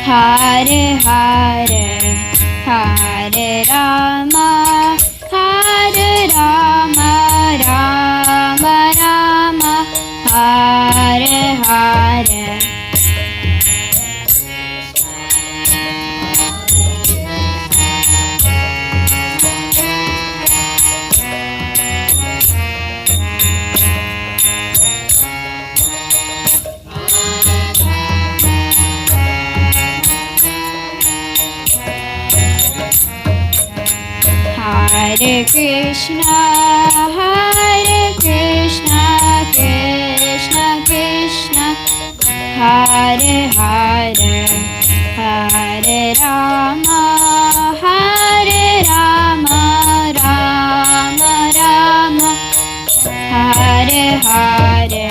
Hare Hare, Hare Rama, Hare Rama, Rama Rama, Hare Hare. Hare Krishna, Krishna Krishna, Hare Hare, Hare Rama, Rama Rama, Hare Hare.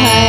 Hare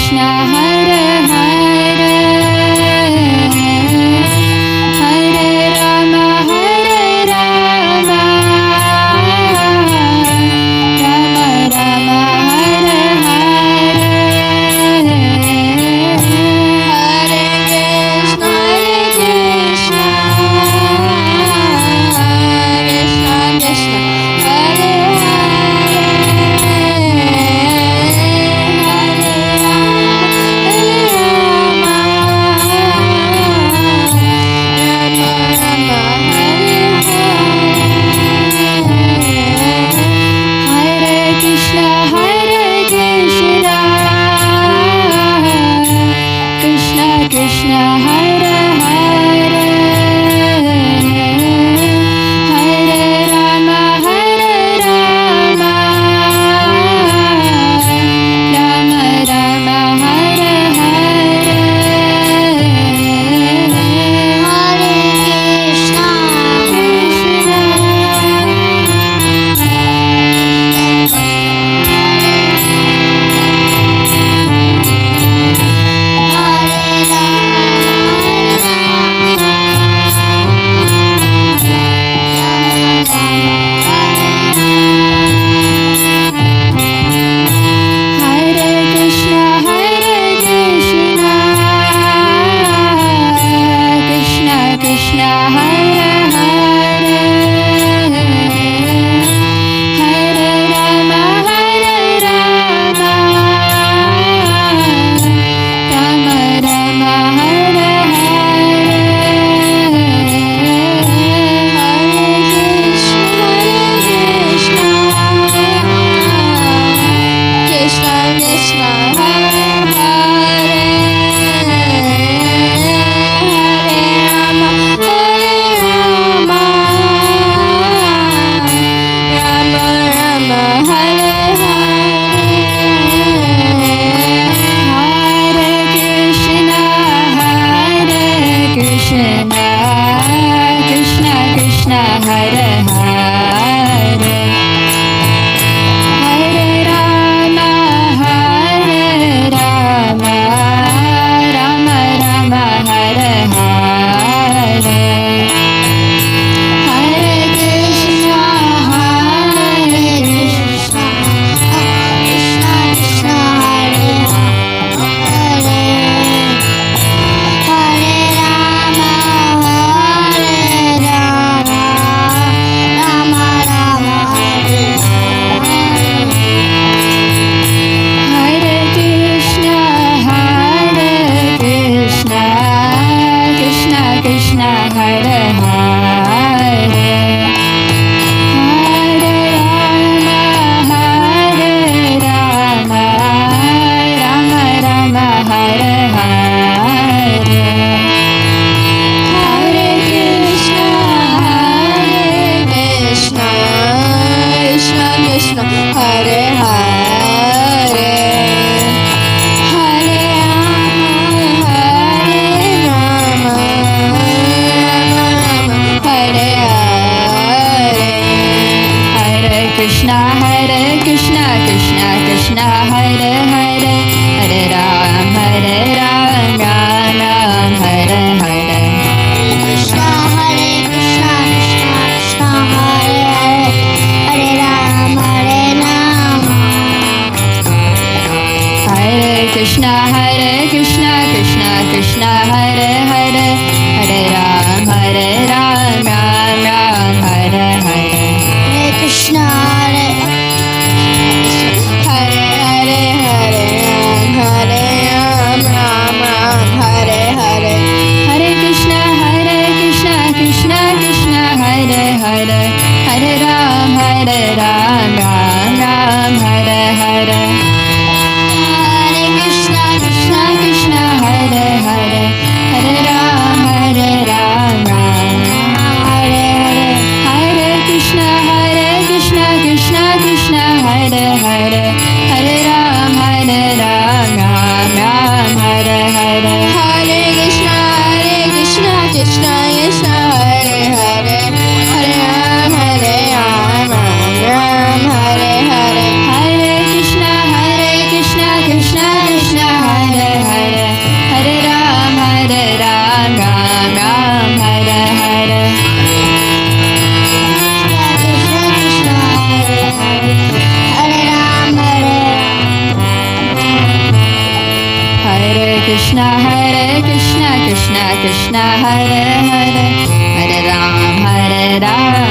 Krishna, Hare Hare, Hare Rama, Hare Rama, Rama Rama, Hare Hare, Hare Krishna, Krishna Krishna, Hare Krishna, Hare Hare, Hare Rama, Hare Rama, Rama Rama, Hare Hare, Hare Krishna, Krishna, Hare Krishna, Hare Krishna, Krishna Krishna, Hare Hare, Hare Rama, Hare Rama, Rama Rama, Hare Hare, Hare Krishna, Krishna Krishna, Hare Hare, Hare Rama, Hare Rama, Rama Rama, Hare Hare, Hare Krishna, Krishna Krishna, Hare Hare, Hare Rama, Hare Rama, Rama Rama, Hare Hare, Hare Krishna, Krishna Krishna, Hare Hare, Hare Rama, Hare Rama, Rama Rama, Hare Hare Krishna, Krishna Krishna, Hare Hare, Hare Rama, Hare Rama, Rama Rama, Hare Hare, Hare Krishna, Krishna Krishna, Hare Hare, Hare Rama, Hare Hare, Hare Krishna, Krishna Krishna, Hare Hare, Hare Ram, Ram Ram, Hare Hare, Krishna, Krishna Krishna, Hare Hare, Hare Ram, Hare Krishna, Krishna Krishna, Hare Hare, Hare Ram, Ram Ram, Hare Hare, Hare Krishna, Hare Hare, Hare Ram, Ram Ram, Hare Hare, Hare Krishna, Krishna Krishna, Hare Hare, Hare Ram, Ram Ram, Hare Hare, Hare Krishna, Krishna Krishna, Hare Hare, Hare Ram, Krishna, Hare Krishna, Krishna Krishna, Hare Hare, Hare Ram,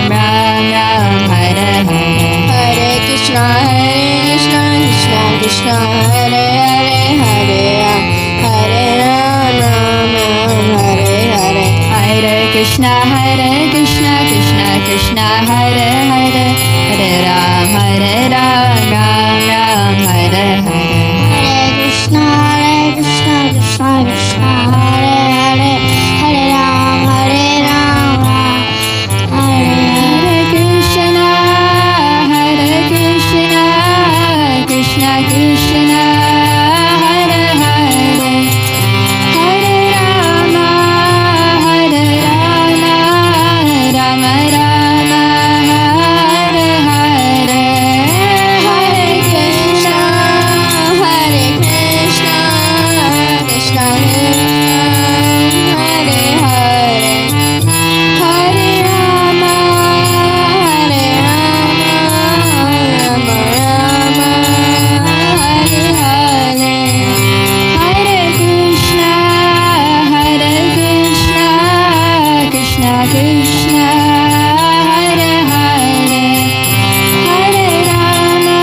Ram Ram, Hare Hare. Hare Krishna, Krishna Krishna, Hare Hare, Hare Ram, Ram Ram, Hare Hare. Hare Krishna, Krishna Krishna, Hare Hare, Hare Ram, Ram Ram, Hare Hare. Hare Krishna, Krishna Krishna, Hare Hare, Hare Ram, Ram Hare Hare. Krishna, Krishna Krishna, Hare Hare, Hare Rama, Rama Rama, Hare Hare. Hare Krishna, Krishna Krishna, Hare Hare, Hare Rama, Rama Rama, Hare Hare. Hare Krishna, Krishna Krishna, Hare Hare, Hare Rama, Rama Rama, Hare Hare. Hare Krishna, Krishna Krishna, Hare Hare, Hare Rama,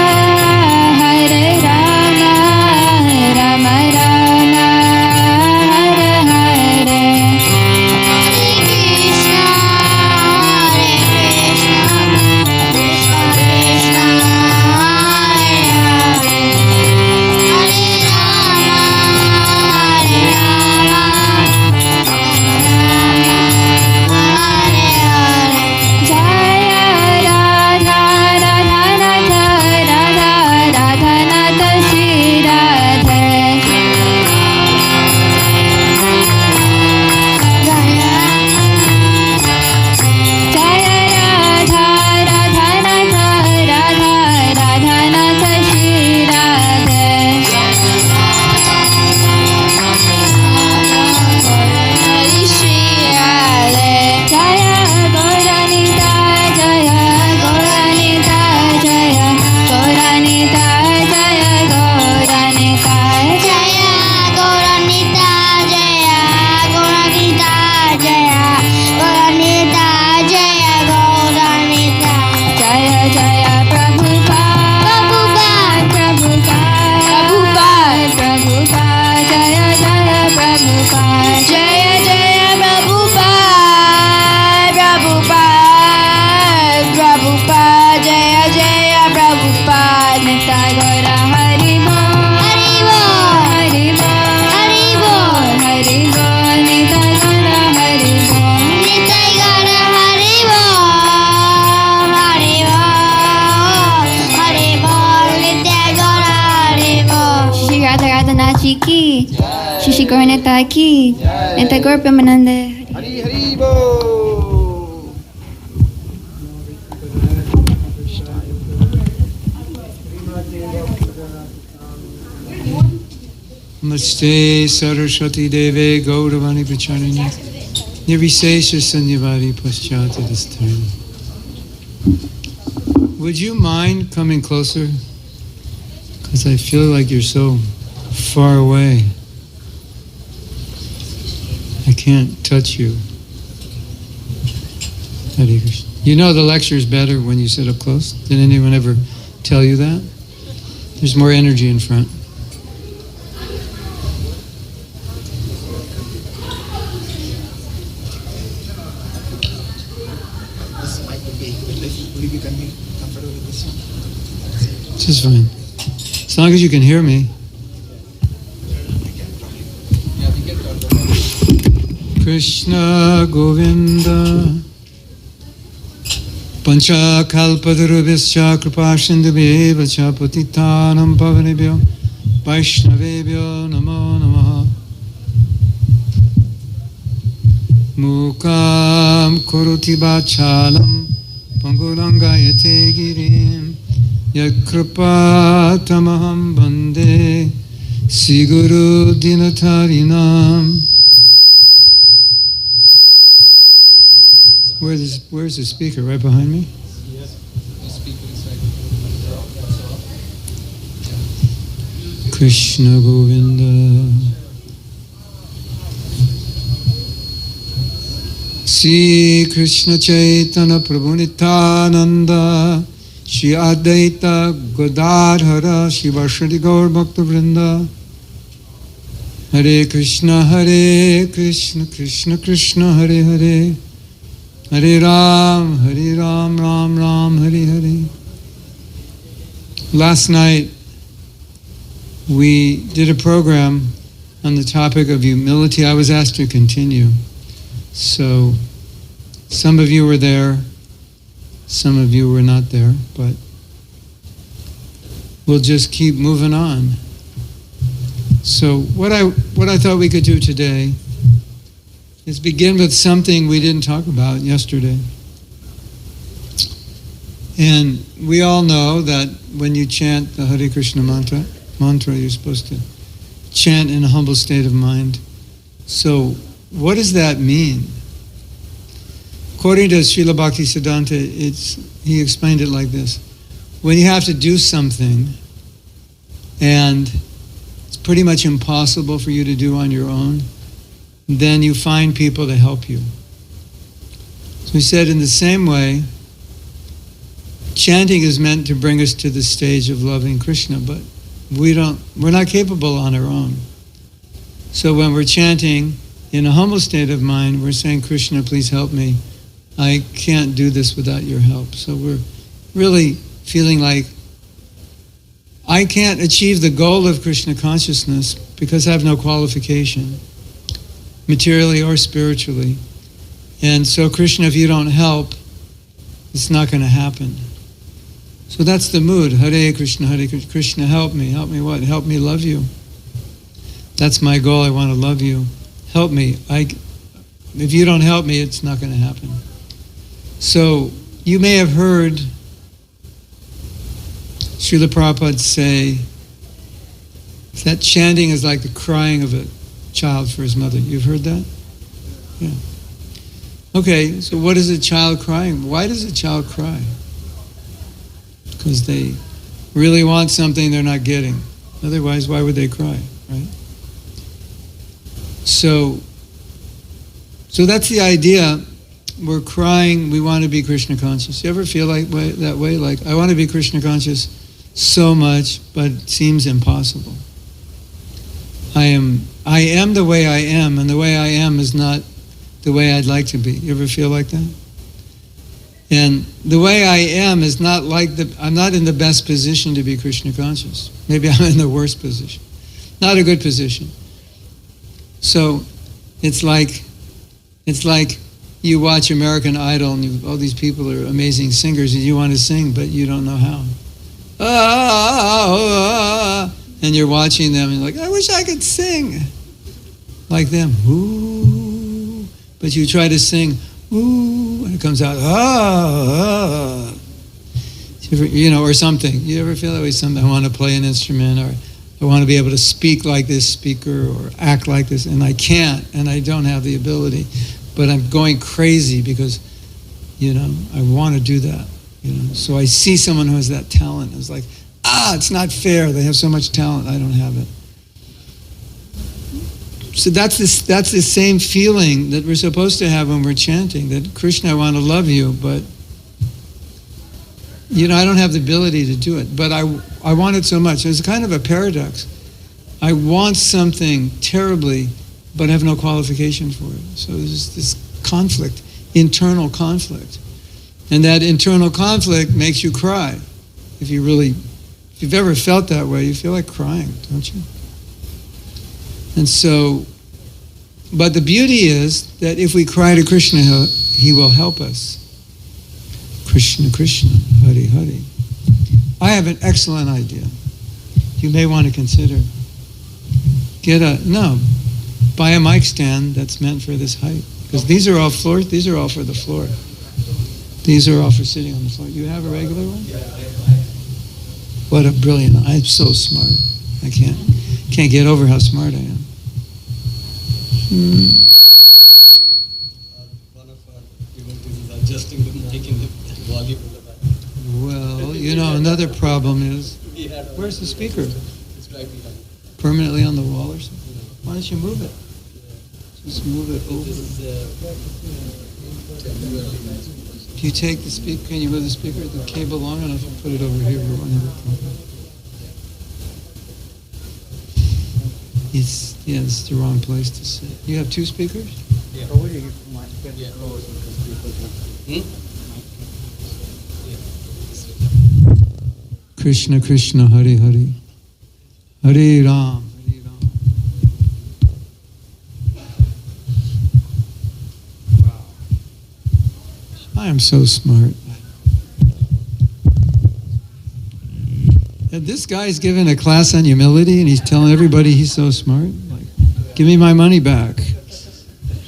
Hare Hare. Jaya Radha Radhanatha, Radha Radhanatha Shri Radhe. Jaya Radha Radhanatha, Radha Radhanatha Shri Radhe. Hari Shri Radhe. Jaya Gauranita, Jaya Gauranita, Jaya Gauranita, Jaya Gauranita, Jaya Gauranita, Jaya Gauranita, Jaya Gauranita, Jaya Gauranita. Jaya Jaya Prabhupada, Prabhupada, Jaya Jaya Prabhupada, Jaya Jaya Prabhupada, Prabhupada, Jaya Jaya Prabhupada. Nitai Gaura Hari Bol, Hari Bol, Hari Bol, Hari Bol, Nitai Gaura Hari Bol, Nitai Gaura Hari Bol, Hari Bol, Hari Bol, Nitai Gaura Hari Bol. Shri Radha Radhanath Ji ki, Shri Gauranath ki, Nitai Gaur Premanande. Hari Hari Bo. Namaste Saraswati Deve Gauravani Pracharani Nirvisesha Sanyavari Paschata Dastani. Would you mind coming closer? Because I feel like you're so far away. I can't touch you. Hare Krishna. You know the lecture is better when you sit up close. Did anyone ever tell you that? There's more energy in front. This is fine. As long as you can hear me. Krishna Govinda Pancha Kalpadarubhischa Kripasindubheva Cha Patitanam Pavanebhyo Vaishnavebhyo Namo Namaha Mukam Kuroti Vachalam Pangurangayate Girim Yakripatamaham Bande Siguru Dinatarinam. Where's the speaker? Right behind me? Yes, the speaker is right. Krishna Govinda Sri Krishna Chaitanya Prabhu Nityananda, Shri Advaita Gadadhara Shivashriti Gaur Bhakta Vrinda. Hare Krishna, Krishna Krishna, Hare Hare, Hare Ram, Ram Ram, Hare Hare. Last night, we did a program on the topic of humility. I was asked to continue. So, some of you were there, some of you were not there, but we'll just keep moving on. So, what I thought we could do today is begin with something we didn't talk about yesterday. And we all know that when you chant the Hare Krishna mantra, you're supposed to chant in a humble state of mind. So, what does that mean? According to Srila Bhaktisiddhanta, he explained it like this. When you have to do something and it's pretty much impossible for you to do on your own, then you find people to help you. So he said in the same way, chanting is meant to bring us to the stage of loving Krishna, but we're not capable on our own. So when we're chanting in a humble state of mind, we're saying, Krishna, please help me. I can't do this without your help. So we're really feeling like I can't achieve the goal of Krishna consciousness because I have no qualification, materially or spiritually. And so, Krishna, if you don't help, it's not going to happen. So that's the mood. Hare Krishna, Krishna, help me. Help me what? Help me love you. That's my goal. I want to love you. Help me. If you don't help me, it's not going to happen. So you may have heard Srila Prabhupada say that chanting is like the crying of a child for his mother. You've heard that? Yeah. Okay, so what is a child crying? Why does a child cry? Because they really want something they're not getting. Otherwise, why would they cry, right? So that's the idea. We're crying, we want to be Krishna conscious. You ever feel that way? Like, I want to be Krishna conscious so much, but it seems impossible. I am the way I am, and the way I am is not the way I'd like to be. You ever feel like that? And the way I am is not I'm not in the best position to be Krishna conscious. Maybe I'm in the worst position. Not a good position. So it's like you watch American Idol and all these people are amazing singers and you want to sing, but you don't know how. And you're watching them and you're like, I wish I could sing like them. Ooh. But you try to sing, ooh, and it comes out, or something. You ever feel that way? I want to play an instrument, or I want to be able to speak like this speaker or act like this, and I can't, and I don't have the ability. But I'm going crazy because, I want to do that. So I see someone who has that talent. It's like, it's not fair. They have so much talent. I don't have it. So that's the same feeling that we're supposed to have when we're chanting, that Krishna, I want to love you, but I don't have the ability to do it. But I want it so much. It's kind of a paradox. I want something terribly, but have no qualification for it. So there's this conflict, internal conflict. And that internal conflict makes you cry. If you've ever felt that way, you feel like crying, don't you? And so, but the beauty is that if we cry to Krishna, he will help us. Krishna, Krishna, Hare, Hare. I have an excellent idea. You may want to consider. Buy a mic stand that's meant for this height. Because these are all floors, these are all for the floor. These are all for sitting on the floor. You have a regular one? What a brilliant, I'm so smart. I can't get over how smart I am. One of our devotees is adjusting the mic in the volume in the back. Well, another problem is, where's the speaker? It's right behind. Permanently on the wall or something? Why don't you move it? Just move it over. If you take the speaker, can you move the speaker, the cable long enough and put it over here? It's the wrong place to sit. You have two speakers? Yeah. Krishna Krishna Hare Hare Hare Ram Hare Ram. Wow. I am so smart. And this guy's giving a class on humility and he's telling everybody he's so smart. Like, give me my money back.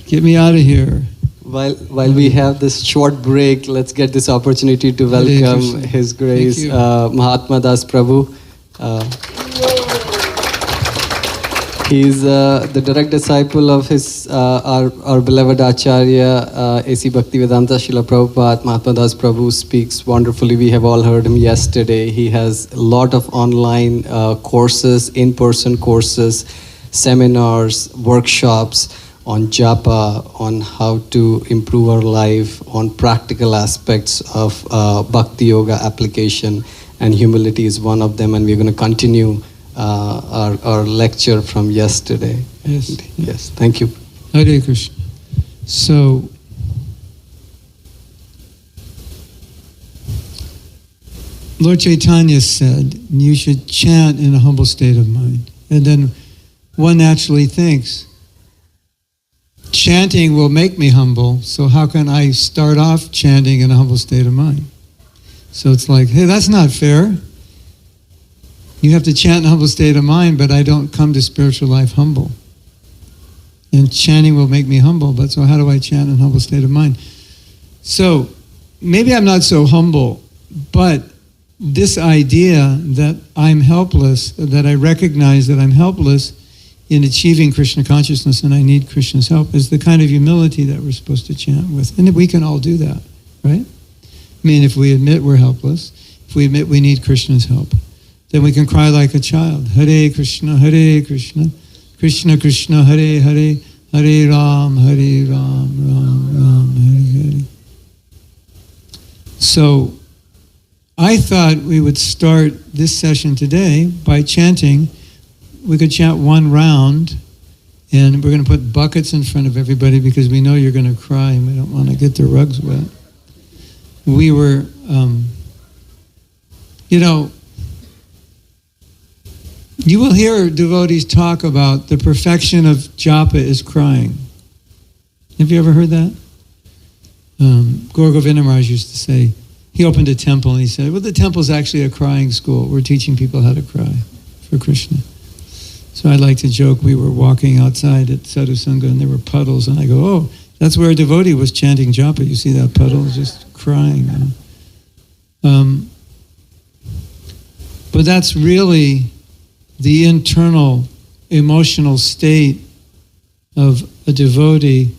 Get me out of here. While we have this short break, let's get this opportunity to welcome His Grace Mahatma Prabhu. He's the direct disciple of his our beloved Acharya A.C. Bhaktivedanta Srila Prabhupada. Mahatma Prabhu speaks wonderfully. We have all heard him yesterday. He has a lot of online courses, in-person courses, seminars, workshops on japa, on how to improve our life, on practical aspects of bhakti yoga application, and humility is one of them. And we're going to continue our lecture from yesterday. Yes. Thank you. Hare Krishna. So, Lord Chaitanya said you should chant in a humble state of mind. And then one naturally thinks, chanting will make me humble, so how can I start off chanting in a humble state of mind? So it's like, hey, that's not fair. You have to chant in a humble state of mind, but I don't come to spiritual life humble. And chanting will make me humble, but so how do I chant in a humble state of mind? So maybe I'm not so humble, but this idea that I'm helpless, that I recognize that I'm helpless in achieving Krishna consciousness and I need Krishna's help is the kind of humility that we're supposed to chant with. And we can all do that, right? I mean, if we admit we're helpless, if we admit we need Krishna's help, then we can cry like a child. Hare Krishna, Krishna Krishna, Hare Hare, Hare Ram, Ram Ram, Hare Hare. So, I thought we would start this session today by chanting. We could chant one round, and we're going to put buckets in front of everybody because we know you're going to cry and we don't want to get the rugs wet. We were, you will hear devotees talk about the perfection of japa is crying. Have you ever heard that? Gaur Govinda Maharaj used to say, he opened a temple and he said, well, the temple's actually a crying school. We're teaching people how to cry for Krishna. So I like to joke, we were walking outside at Sadhu Sangha and there were puddles, and I go, oh, that's where a devotee was chanting japa. You see that puddle? Just crying. But that's really the internal emotional state of a devotee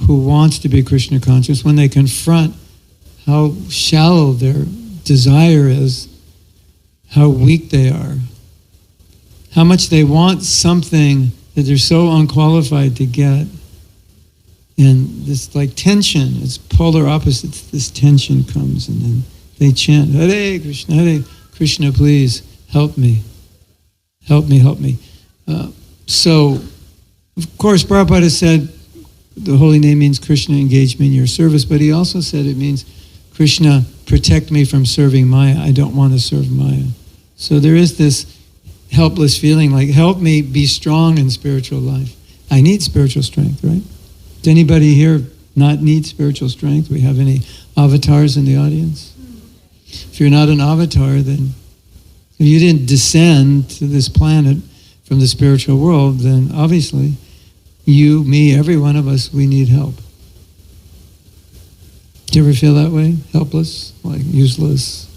who wants to be Krishna conscious when they confront how shallow their desire is, how weak they are, how much they want something that they're so unqualified to get. And this like tension, it's polar opposites, this tension comes and then they chant, Hare Krishna, please help me. Help me, help me. So, of course, Prabhupada said the holy name means Krishna, engage me in your service, but he also said it means Krishna, protect me from serving Maya. I don't want to serve Maya. So there is this helpless feeling like, help me be strong in spiritual life. I need spiritual strength, right? Does anybody here not need spiritual strength? We have any avatars in the audience? If you're not an avatar, then if you didn't descend to this planet from the spiritual world, then obviously you, me, every one of us, we need help. Do you ever feel that way? Helpless? Like useless?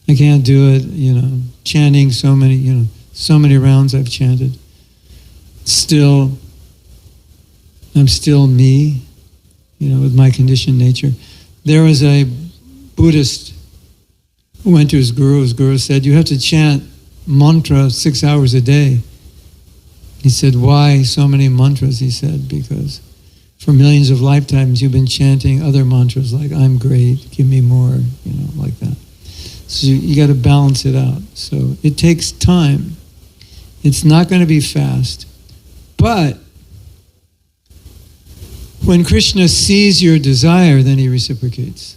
I can't do it, chanting so many rounds I've chanted. I'm still me, with my conditioned nature. There was a Buddhist who went to his guru. His guru said, you have to chant mantra 6 hours a day. He said, why so many mantras? He said, because for millions of lifetimes you've been chanting other mantras like I'm great, give me more, like that. So you got to balance it out. So it takes time. It's not going to be fast. But when Krishna sees your desire, then he reciprocates.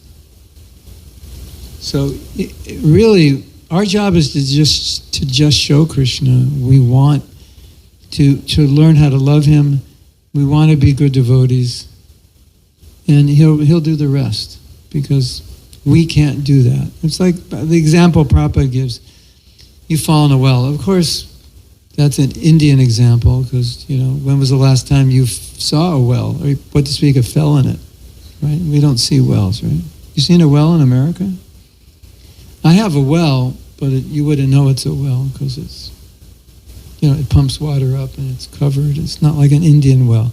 So really, our job is to just show Krishna. We want to learn how to love him. We want to be good devotees. And he'll do the rest, because we can't do that. It's like the example Prabhupada gives. You fall in a well. Of course, that's an Indian example, because, when was the last time you saw a well? Or what to speak of fell in it, right? We don't see wells, right? You seen a well in America? I have a well, but you wouldn't know it's a well, because it's, it pumps water up and it's covered. It's not like an Indian well.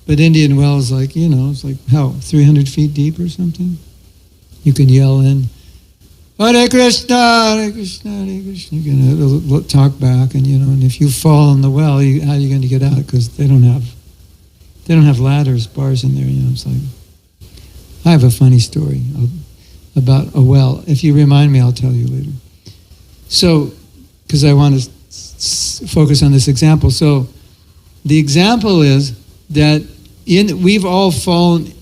But Indian well is like, it's like, 300 feet deep or something? You can yell in, Hare Krishna, Hare Krishna, Hare Krishna. You can talk back, and if you fall in the well, how are you going to get out? Because they don't have ladders, bars in there. It's like, I have a funny story about a well. If you remind me, I'll tell you later. So, because I want to focus on this example. So, the example is that we've all fallen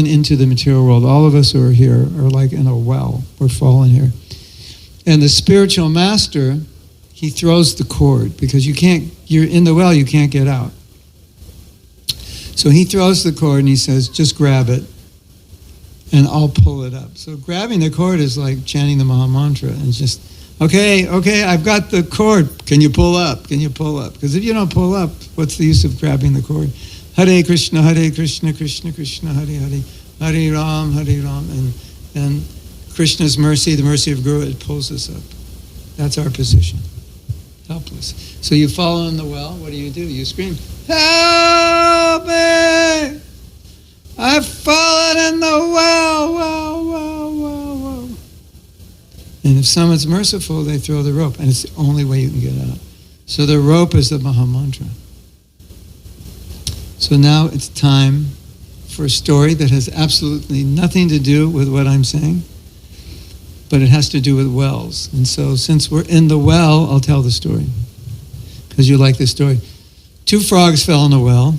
into the material world. All of us who are here are like in a well. We're fallen here. And the spiritual master, he throws the cord, because you're in the well, you can't get out. So he throws the cord and he says, just grab it and I'll pull it up. So grabbing the cord is like chanting the Maha Mantra, and it's just, okay, I've got the cord. Can you pull up? Can you pull up? Because if you don't pull up, what's the use of grabbing the cord? Hare Krishna, Krishna Krishna, Hare Hare, Hare Ram, and Krishna's mercy, the mercy of Guru, it pulls us up. That's our position. Helpless. So you fall in the well, what do? You scream, help me! I've fallen in the well. And if someone's merciful, they throw the rope, and it's the only way you can get out. So the rope is the Maha Mantra. So now it's time for a story that has absolutely nothing to do with what I'm saying, but it has to do with wells. And so since we're in the well, I'll tell the story, because you like this story. 2 frogs fell in a well,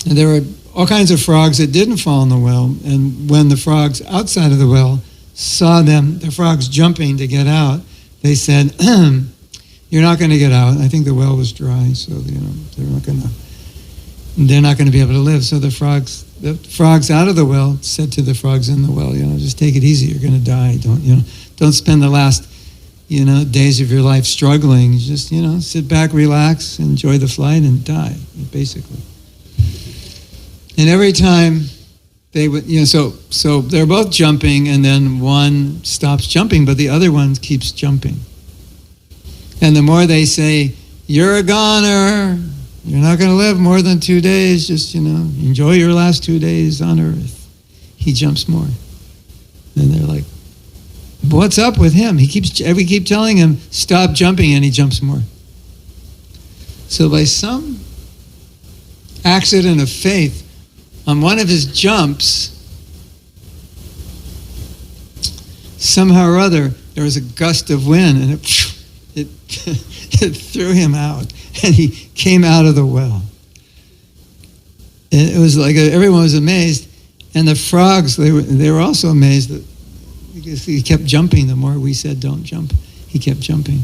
and there were all kinds of frogs that didn't fall in the well, and when the frogs outside of the well saw the frogs jumping to get out, they said, you're not going to get out. I think the well was dry, so they're not going to be able to live. So the frogs out of the well said to the frogs in the well, just take it easy. You're going to die. Don't spend the last, days of your life struggling. Just, sit back, relax, enjoy the flight, and die, basically. And every time they would, so they're both jumping, and then one stops jumping, but the other one keeps jumping. And the more they say, you're a goner, you're not going to live more than 2 days, just, enjoy your last 2 days on earth, he jumps more. And they're like, what's up with him? We keep telling him, stop jumping, and he jumps more. So by some accident of faith, on one of his jumps, somehow or other, there was a gust of wind, and it threw him out, and he came out of the well. And it was like everyone was amazed, and the frogs, they were also amazed that, because he kept jumping. The more we said don't jump, he kept jumping.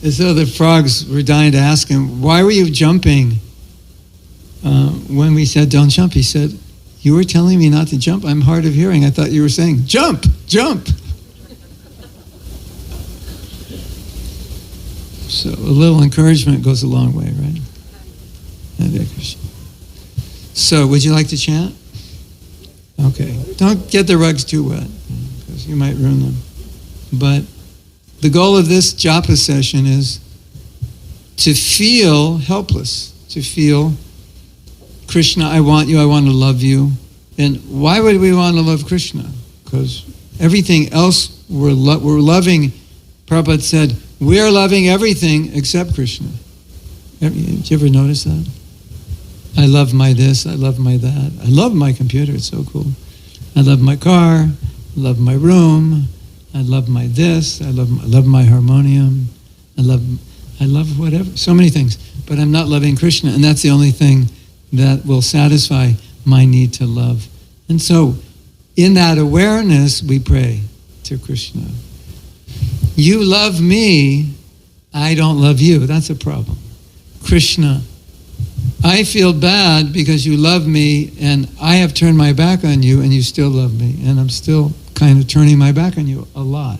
And so the frogs were dying to ask him, why were you jumping when we said don't jump? He said, you were telling me not to jump. I'm hard of hearing. I thought you were saying, jump, jump. So a little encouragement goes a long way, right? So would you like to chant? Okay. Don't get the rugs too wet, because you might ruin them. But the goal of this japa session is to feel helpless, to feel, Krishna, I want you, I want to love you. And why would we want to love Krishna? Because everything else we're loving, Prabhupada said, we're loving everything except Krishna. Did you ever notice that? I love my this, I love my that. I love my computer, it's so cool. I love my car, I love my room, I love my this, I love my harmonium, I love whatever, so many things. But I'm not loving Krishna, and that's the only thing that will satisfy my need to love. And so, in that awareness, we pray to Krishna. You love me, I don't love you. That's a problem. Krishna, I feel bad because you love me and I have turned my back on you and you still love me. And I'm still kind of turning my back on you a lot.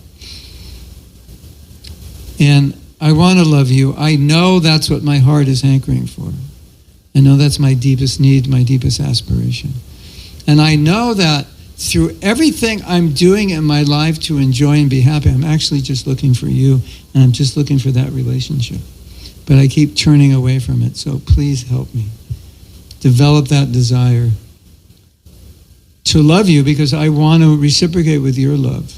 And I want to love you. I know that's what my heart is hankering for. I know that's my deepest need, my deepest aspiration. And I know that through everything I'm doing in my life to enjoy and be happy, I'm actually just looking for you, and I'm just looking for that relationship. But I keep turning away from it, so please help me. Develop that desire to love you because I want to reciprocate with your love.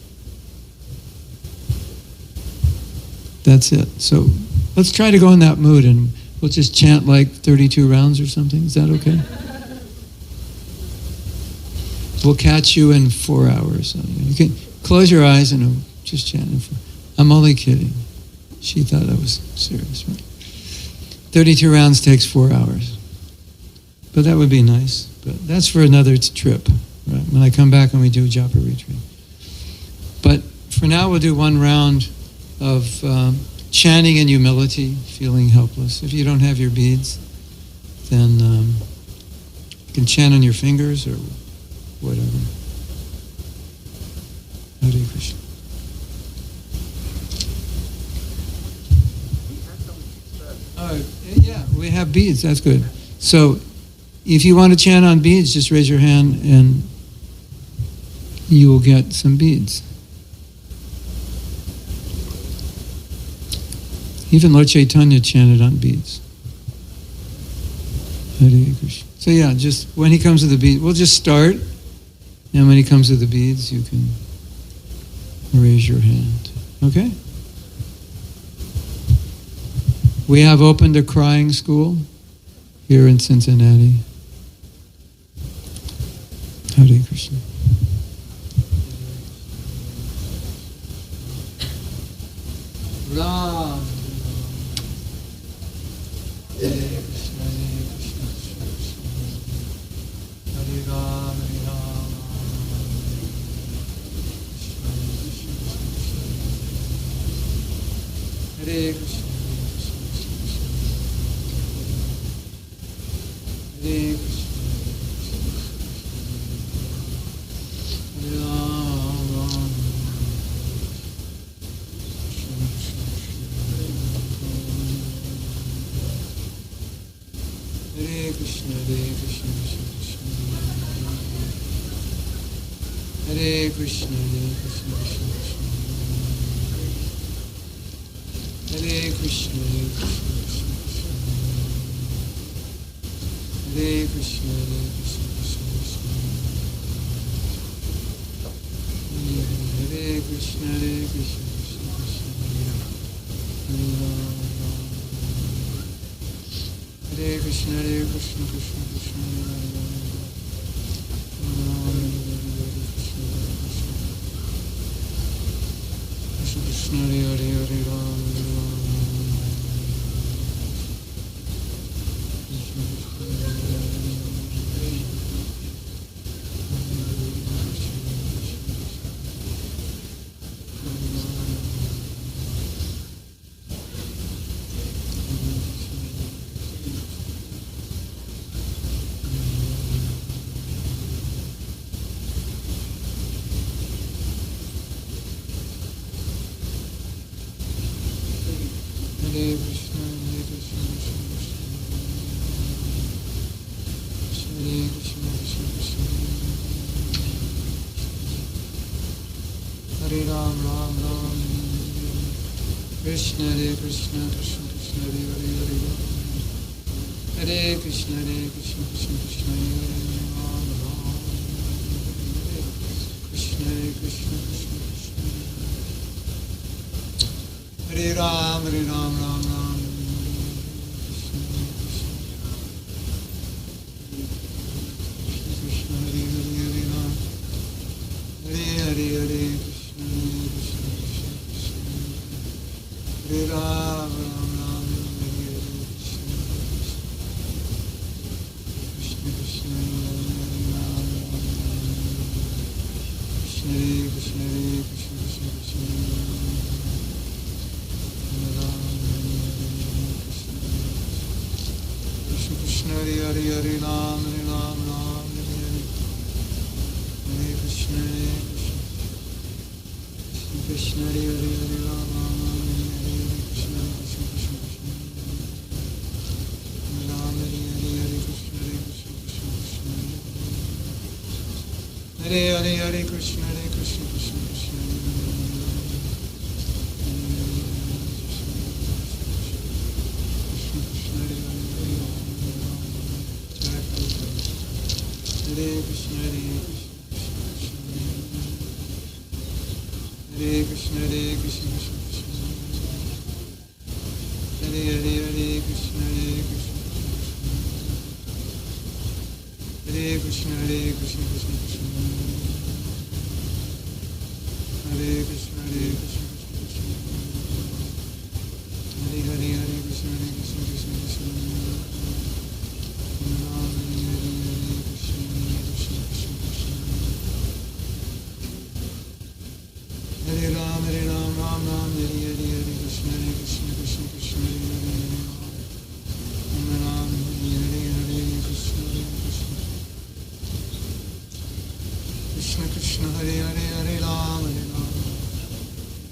That's it. So let's try to go in that mood, and we'll just chant like 32 rounds or something. Is that okay? We'll catch you in 4 hours. You can close your eyes and just chant. I'm only kidding. She thought I was serious, right? 32 rounds takes 4 hours. But that would be nice. But that's for another trip, right? When I come back and we do japa retreat. But for now, we'll do 1 round of chanting in humility, feeling helpless. If you don't have your beads, then you can chant on your fingers or whatever. Hare Krishna. Yeah, we have beads. That's good. So, if you want to chant on beads, just raise your hand and you will get some beads. Even Lord Chaitanya chanted on beads. Hare Krishna. So yeah, just when he comes to the beads, we'll just start. And when he comes to the beads, you can raise your hand. Okay? We have opened a crying school here in Cincinnati. Hare Krishna. Ram. Hare Krishna, Hare Krishna, Hare Ram, Hare Ram. Hare Krishna. Hare Krishna. Hare Ram. Hare Krishna, Hare Krishna, Hare Krishna, Hare Krishna, Hare Krishna, Hare Krishna, Hare Krishna, Hare Krishna, Hare Krishna, Hare Krishna, Hare Krishna, Krishna Krishna, Krishna Krishna, Hare Hare, Hare Ram, Hare Ram. Hare Krishna, Hare Krishna, Hare Krishna, Krishna Krishna, Hare Ram, Ram Ram, Krishna Hare Krishna, Krishna Krishna, Hare Hare, Hare Ram, Hare Krishna, Hare Krishna, Krishna Krishna, Hare Hare, Ram Ram, Krishna Hare Krishna, Krishna Krishna, Hare Ram, Ram Ram, Krishna Hare Hare Hare Ram Ram Hare Hare Hare Krishna Krishna Hare Hare Hare Ram Ram Hare Hare Krishna Krishna Krishna Ram Hare Hare Hare Krishna Krishna Krishna Hare Hare Hare Krishna Krishna Krishna Hare Krishna Hare Krishna Hare Krishna Hare Hare Hare Krishna Hare Krishna Hare Krishna Krishna Krishna Hare Krishna Hare Krishna Hare Hare Hare Krishna Hare Krishna Krishna Krishna Hare Ram Ram Ram Hare Hare Hare Krishna Krishna Krishna Krishna Hare Hare Ram Hare Hare Krishna Krishna Krishna Hare Hare Hare Ram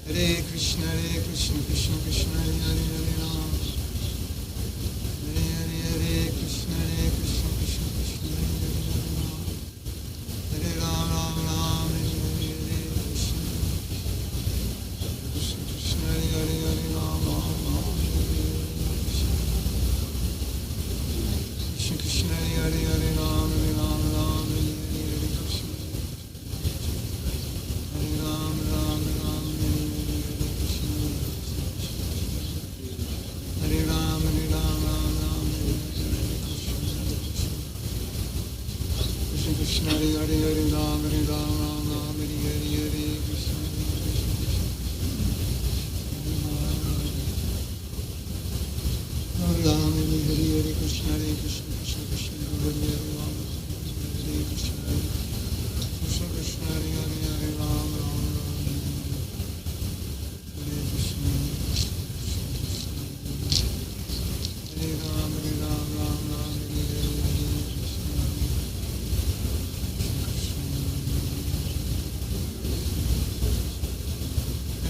Hare Krishna Krishna Krishna Krishna Hare Hare Hare Ram Hare Hare Hare Krishna Krishna Krishna Krishna Hare Hare Hare Ram Ram Ram Hare Hare Krishna Krishna Krishna Hare Hare Hare Ram Ram Ram Krishna Krishna Hare Hare Hare Ram Ram Ram Hare Hare Krishna Hare Ram Ram Ram Hare Hare Krishna Hare Ram Ram Ram Ram Hare Hare Krishna Krishna Hare Hare Hare Ram Ram Ram Hare Hare Hare Krishna Hare Ram Hare Hare Krishna Hare Krishna Krishna Krishna Hare Hare Ram Hare Krishna Krishna Krishna Hare Hare Hare Ram Ram Hare Krishna Hare Ram Ram Ram Hare Hare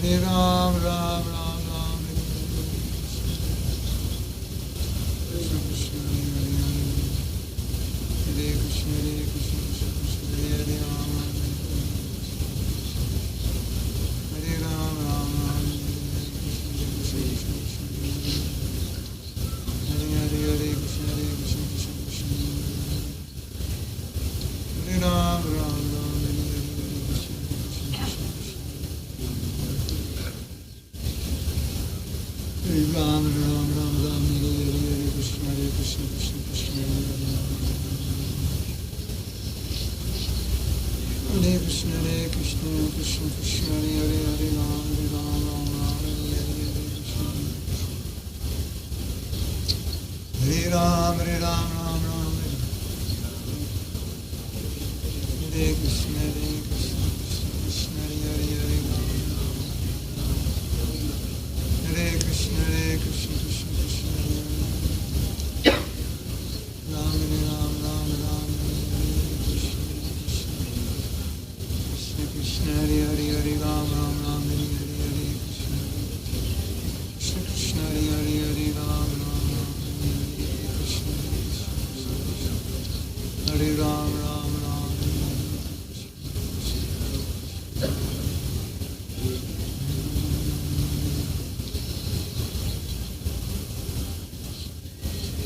Hare Ram Ram Ram Ram Krishna Krishna Hare Krishna Hare Krishna Krishna Krishna Hare Hare Ram Hare Ram Ram Ram Hare Hare Hare Krishna Hare Krishna Krishna Krishna Hare Ram Ram Ram Hare Hare Krishna Hare Ram Ram Ram Ram Hare Hare Krishna Hare Krishna Krishna Krishna Hare Krishna Hare Krishna Krishna Krishna Hare Hare Hare Ram Ram Ram Hare Hare Krishna Hare Ram Ram Ram Ram Hare Krishna Krishna Krishna Hare Hare Hare Ram Hare Krishna Krishna Krishna Krishna Hare Ram Ram Ram Ram Hare Hare Krishna Krishna Krishna Hare Hare Hare Ram Ram Ram Hare Hare Hare Krishna Krishna Krishna Hare Hare Hare Ram Ram Ram Hare Hare Krishna Hare Ram Ram Ram Hare Hare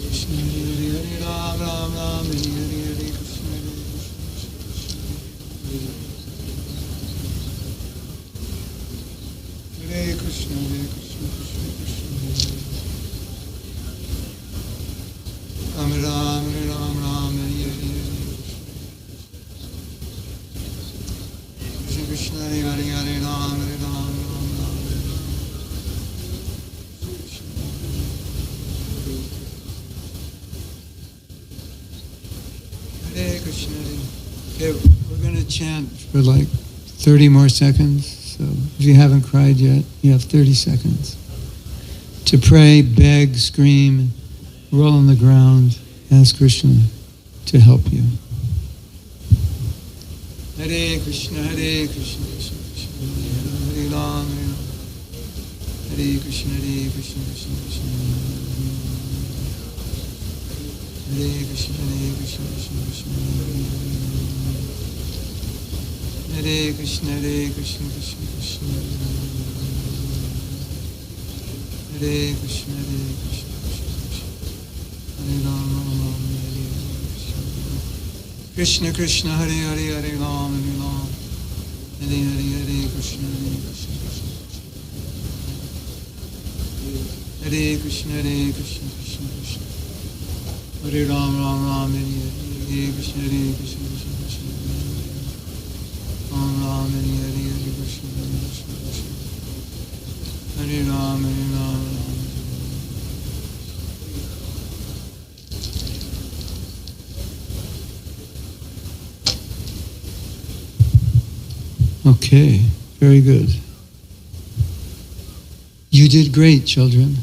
Krishna Hare Hare Ram Ram Ram Hare Hare Hare Krishna Hare Krishna Hare Krishna Krishna Krishna Ram Ram Ram Ram Hare Hare Krishna Krishna Hare Hare Hare Ram Ram Ram Ram Hare Krishna. Okay, we're going to chant for like 30 more seconds. So if you haven't cried yet, you have 30 seconds to pray, beg, scream, roll on the ground, ask Krishna to help you. Hare Krishna, Hare Krishna, Krishna Krishna, Hare Ram, Hare Ram. Hare Krishna, Krishna Krishna, Hare Krishna, Krishna Krishna, Hare Krishna, Krishna Krishna, Hare Krishna, Krishna Krishna, Hare Ram, Hare Krishna. Krishna Krishna, Hare Hare, Hare Ram, Hare Ram. Hare Hare, Hare Krishna, Krishna Krishna. Hare Krishna, Krishna Krishna. Hare Ram, Ram Ram, Hare Hare, Krishna, Krishna Krishna. Ram Ram, Hare Hare, Hare Krishna, Krishna Krishna. Hare Ram, Hare Ram, Ram. Okay, very good. You did great, children.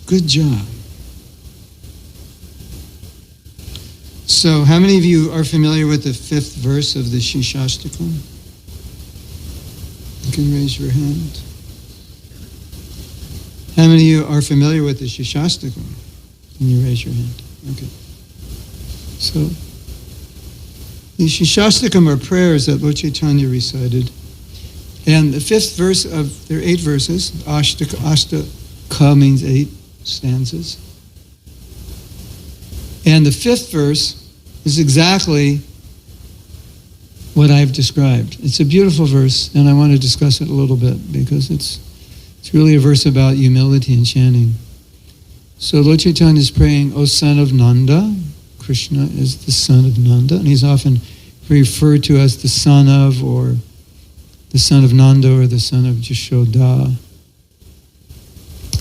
Good job. So, how many of you are familiar with the 5th verse of the Shishastakam? You can raise your hand. How many of you are familiar with the Shishastakam? Can you raise your hand? Okay. So, the Shishastakam are prayers that Lord Chaitanya recited. And the 5th verse of, there are 8 verses. Ashtaka means 8 stanzas. And the 5th verse is exactly what I've described. It's a beautiful verse, and I want to discuss it a little bit because it's really a verse about humility and chanting. So Lord Chaitanya is praying, O son of Nanda. Krishna is the son of Nanda, and he's often referred to as the son of, or the son of Nanda, or the son of Jashoda.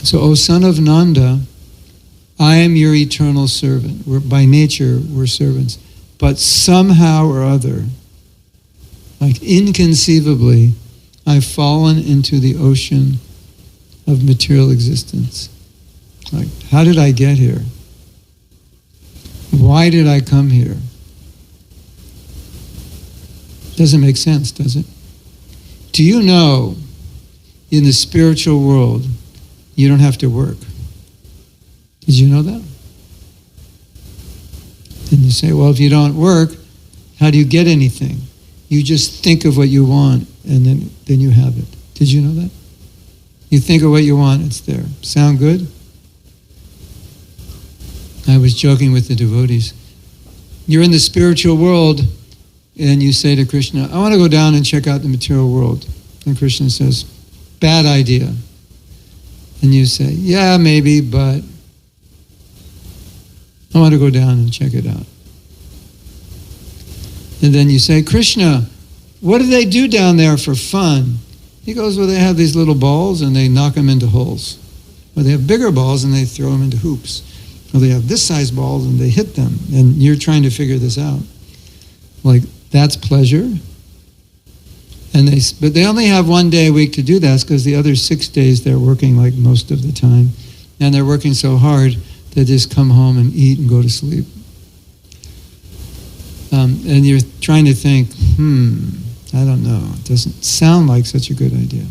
So, O son of Nanda, I am your eternal servant. By nature, we're servants. But somehow or other, like inconceivably, I've fallen into the ocean of material existence. Like, how did I get here? Why did I come here? Doesn't make sense, does it? Do you know, in the spiritual world, you don't have to work? Did you know that? And you say, well, if you don't work, how do you get anything? You just think of what you want, and then you have it. Did you know that? You think of what you want, it's there. Sound good? I was joking with the devotees. You're in the spiritual world, and you say to Krishna, I want to go down and check out the material world. And Krishna says, bad idea. And you say, yeah, maybe, but I want to go down and check it out. And then you say, Krishna, what do they do down there for fun? He goes, well, they have these little balls and they knock them into holes. Or they have bigger balls and they throw them into hoops. Or they have this size balls and they hit them. And you're trying to figure this out. Like, that's pleasure. But they only have 1 day a week to do that because the other 6 days they're working like most of the time. And they're working so hard they just come home and eat and go to sleep. And you're trying to think, I don't know. It doesn't sound like such a good idea.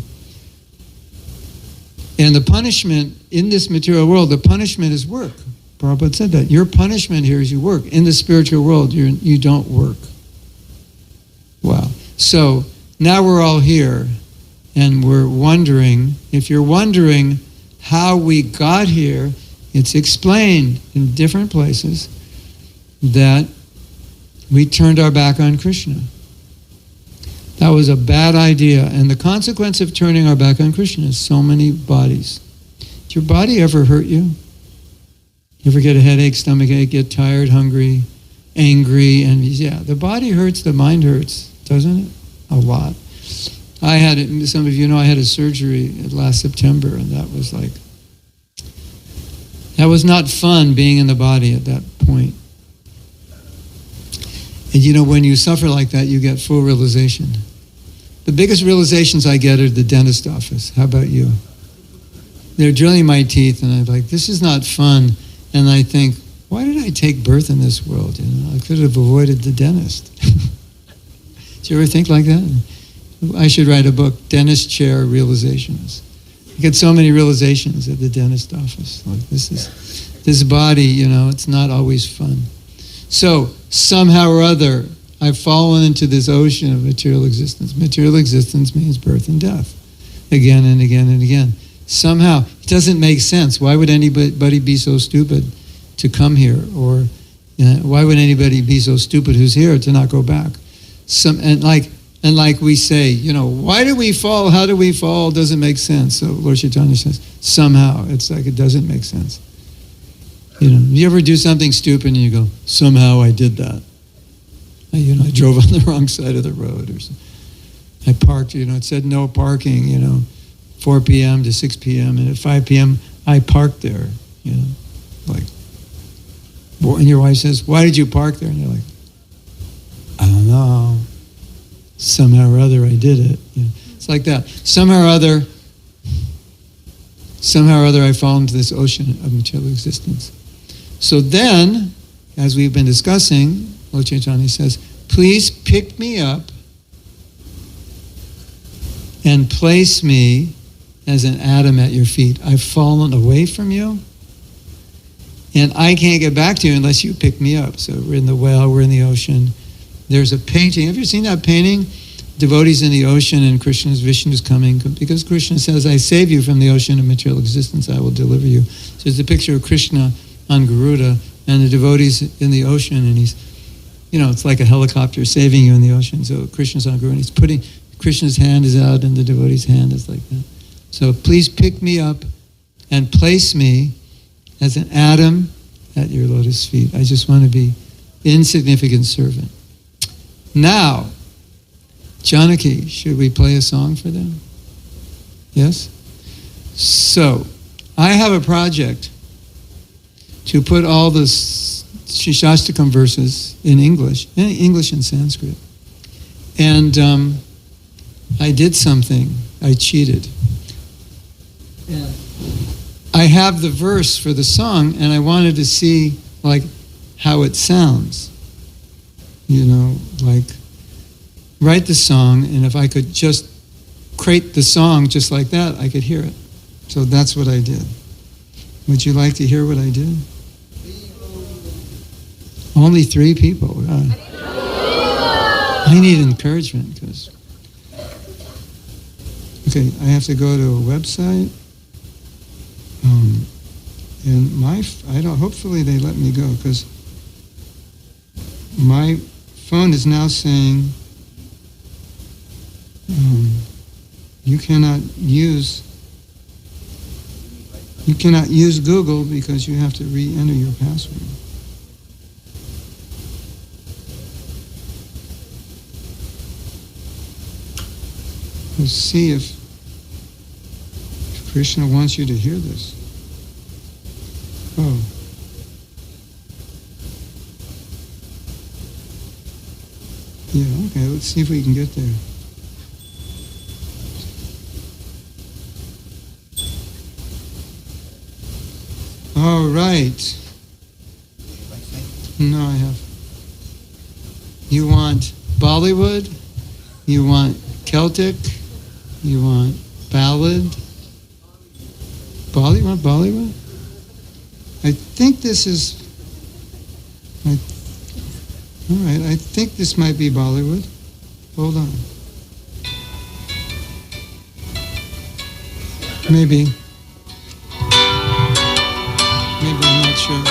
And the punishment in this material world, the punishment is work. Prabhupada said that. Your punishment here is you work. In the spiritual world, you don't work. Wow. So now we're all here, and we're wondering, if you're wondering how we got here, it's explained in different places that we turned our back on Krishna. That was a bad idea. And the consequence of turning our back on Krishna is so many bodies. Did your body ever hurt you? You ever get a headache, stomach ache, get tired, hungry, angry? And yeah, the body hurts, the mind hurts, doesn't it? A lot. I had it, some of you know I had a surgery last September, and that was not fun being in the body at that point. And you know, when you suffer like that, you get full realization. The biggest realizations I get are the dentist office. How about you? They're drilling my teeth, and I'm like, this is not fun. And I think, why did I take birth in this world? I could have avoided the dentist. Did you ever think like that? I should write a book, Dentist Chair Realizations. I get so many realizations at the dentist office. Like this body, it's not always fun. So somehow or other, I've fallen into this ocean of material existence. Material existence means birth and death, again and again and again. Somehow, it doesn't make sense. Why would anybody be so stupid to come here? Or why would anybody be so stupid who's here to not go back? And like we say, why do we fall? How do we fall? Doesn't make sense. So Lord Chaitanya says, somehow. It's like it doesn't make sense. You ever do something stupid and you go, somehow I did that. I drove on the wrong side of the road, or something. I parked, it said no parking, 4 p.m. to 6 p.m. and at 5 p.m. I parked there, and your wife says, why did you park there? And you're like, I don't know. Somehow or other I did it. It's like that. Somehow or other I fall into this ocean of material existence. So then, as we've been discussing, Lord Chaitanya says, please pick me up and place me as an atom at your feet. I've fallen away from you, and I can't get back to you unless you pick me up. So we're in the well, we're in the ocean. There's a painting. Have you seen that painting? Devotees in the ocean, and Krishna's Vishnu is coming, because Krishna says, I save you from the ocean of material existence, I will deliver you. So it's a picture of Krishna on Garuda, and the devotees in the ocean, and he's, it's like a helicopter saving you in the ocean. So Krishna's on Garuda, and he's putting, Krishna's hand is out, and the devotee's hand is like that. So please pick me up and place me as an atom at your lotus feet. I just want to be insignificant servant. Now, Janaki, should we play a song for them? Yes? So, I have a project to put all the Shastakam verses in English and Sanskrit. And I did something. I cheated. Yeah. I have the verse for the song, and I wanted to see, how it sounds. Write the song, and if I could just create the song just like that, I could hear it. So that's what I did. Would you like to hear what I did? Only 3 people. I need encouragement, because... Okay, I have to go to a website. And hopefully they let me go, because my phone is now saying you cannot use Google because you have to re-enter your password. Let's see if Krishna wants you to hear this. Oh. Yeah, okay, let's see if we can get there. All right. No, I have. You want Bollywood? You want Celtic? You want ballad? Bollywood? I think this is... all right, I think this might be Bollywood. Hold on. Maybe. Maybe, I'm not sure.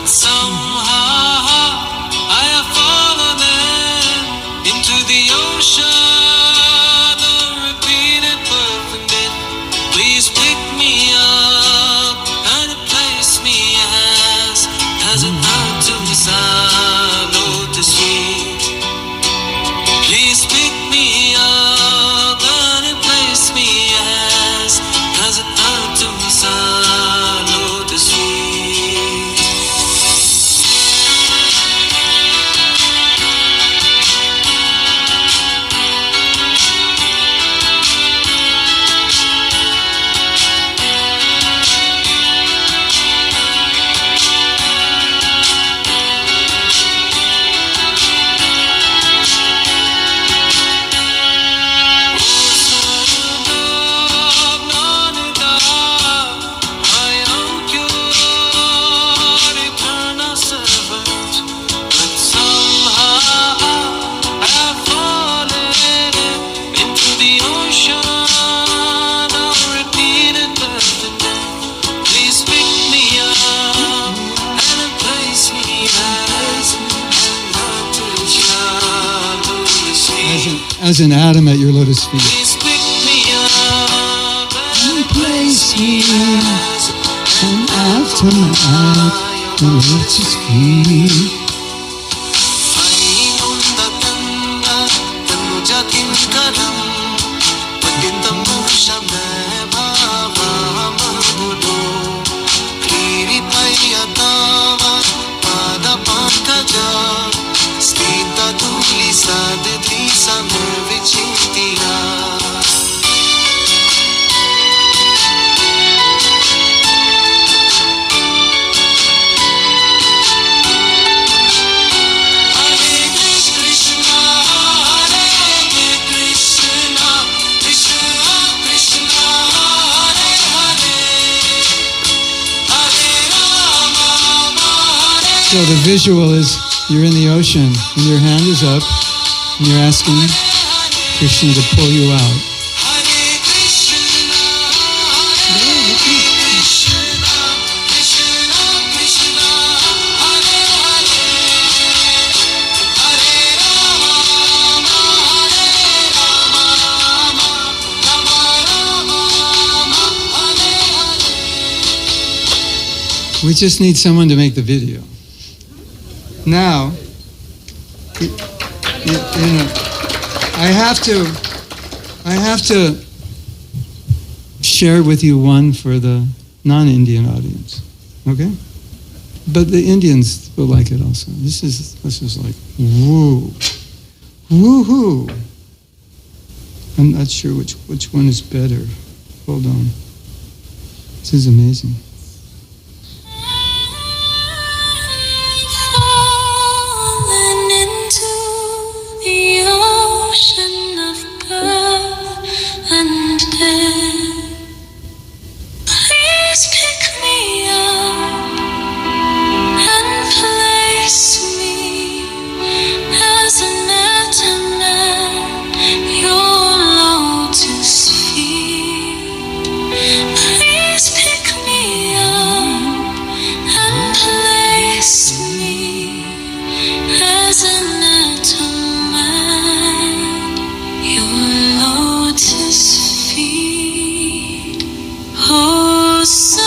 Somehow I have fallen in as an atom at your lotus feet. Please pick me up And place me as an atom at your lotus feet. Ainundatanda tanujatim karam Pandintam shame bhava mabudo Kiripayatava pada pankaja Stita tulisa diti samvichitya So the visual is you're in the ocean and your hand is up and you're asking Krishna to pull you out. Hare Krishna, Hare Krishna, Krishna Krishna, Hare Hare, Hare Rama, Hare Rama, Rama Rama, Hare Hare. We just need someone to make the video. Now, you know, I have to share with you one for the non-Indian audience, okay? But the Indians will like it also. This is like woo, woohoo. I'm not sure which one is better. Hold on. This is amazing. Fallen into the ocean of birth and death. Please pick me up and place me as an atom at your lotus feet. Please pick me up and place me as an atom at your lotus feet. Oh, son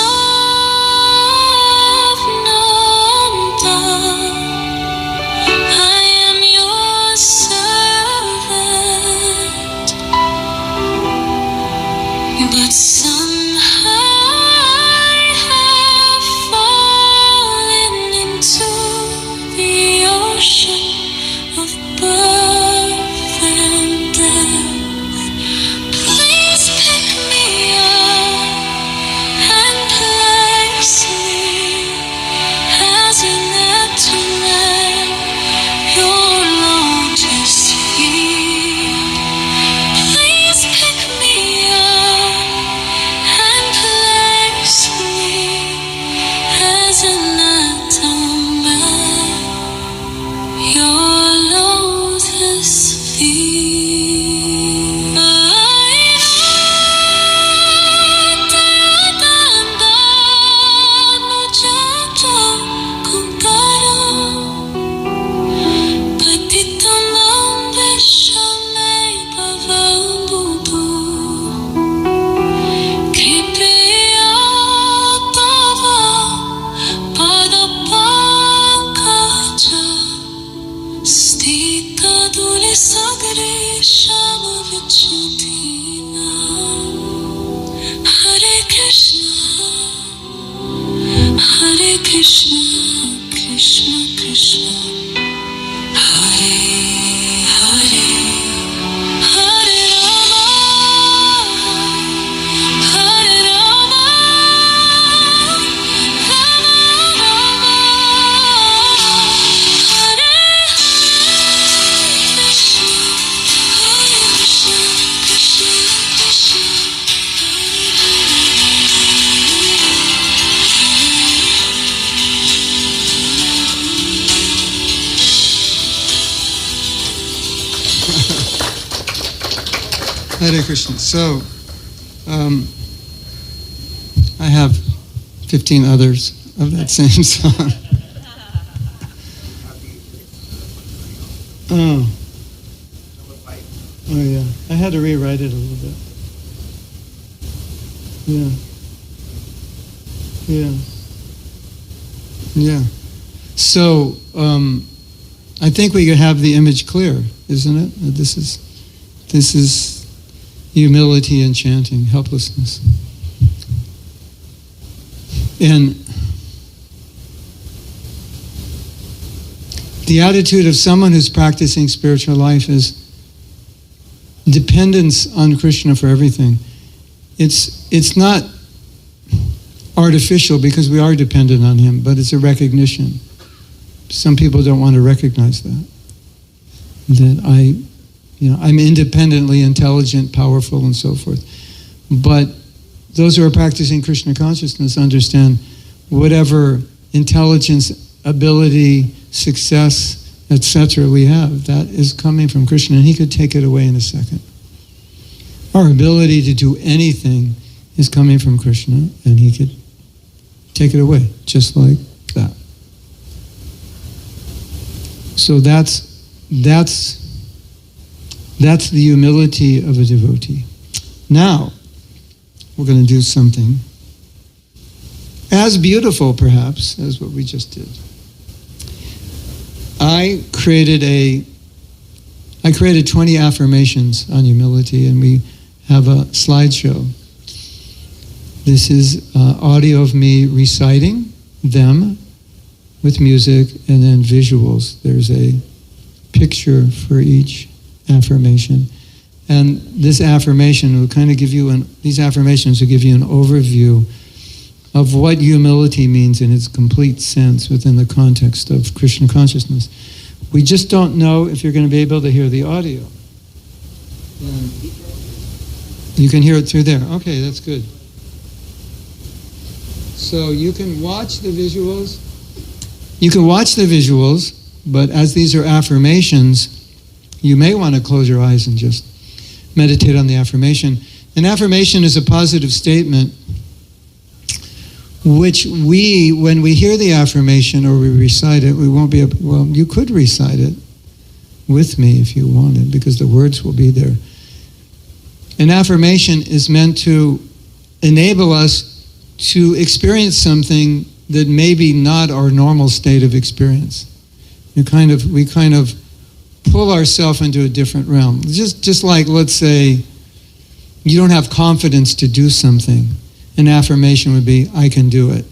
of Nanda, I am your servant, but somehow I have fallen into the ocean of birth and death. Please pick me up and place me as an atom at your lotus feet. Please pick me up and place me as an atom at your lotus feet. Stita tulisa samvichitya. Hare Krishna, Hare Krishna, Krishna Krishna, Hare Hare, Hare Rama, Hare Rama, Rama Rama, Hare Krishna, Hare Krishna, Krishna Krishna, Hare Krishna. So, I have 15 others of that same song. Oh yeah, I had to rewrite it a little bit. Yeah. Yeah. Yeah. So, I think we have the image clear, isn't it? This is humility and chanting, helplessness. And the attitude of someone who's practicing spiritual life is dependence on Krishna for everything. It's not artificial because we are dependent on him, but it's a recognition. Some people don't want to recognize that I'm independently intelligent, powerful, and so forth. But those who are practicing Krishna consciousness understand whatever intelligence, ability, success, etc. we have, that is coming from Krishna, and he could take it away in a second. Our ability to do anything is coming from Krishna, and he could take it away, just like that. So that's the humility of a devotee. Now, we're going to do something as beautiful, perhaps, as what we just did. I created 20 affirmations on humility, and we have a slideshow. This is audio of me reciting them with music and then visuals. There's a picture for each affirmation. And this affirmation will kind of give you these affirmations will give you an overview of what humility means in its complete sense within the context of Krishna consciousness. We just don't know if you're going to be able to hear the audio. You can hear it through there. Okay, that's good. So you can watch the visuals. You can watch the visuals, but as these are affirmations, you may want to close your eyes and just meditate on the affirmation. An affirmation is a positive statement which when we hear the affirmation or we recite it, we won't be able, well, you could recite it with me if you wanted, because the words will be there. An affirmation is meant to enable us to experience something that may be not our normal state of experience. We kind of pull ourselves into a different realm. Just like, let's say, you don't have confidence to do something. An affirmation would be, I can do it.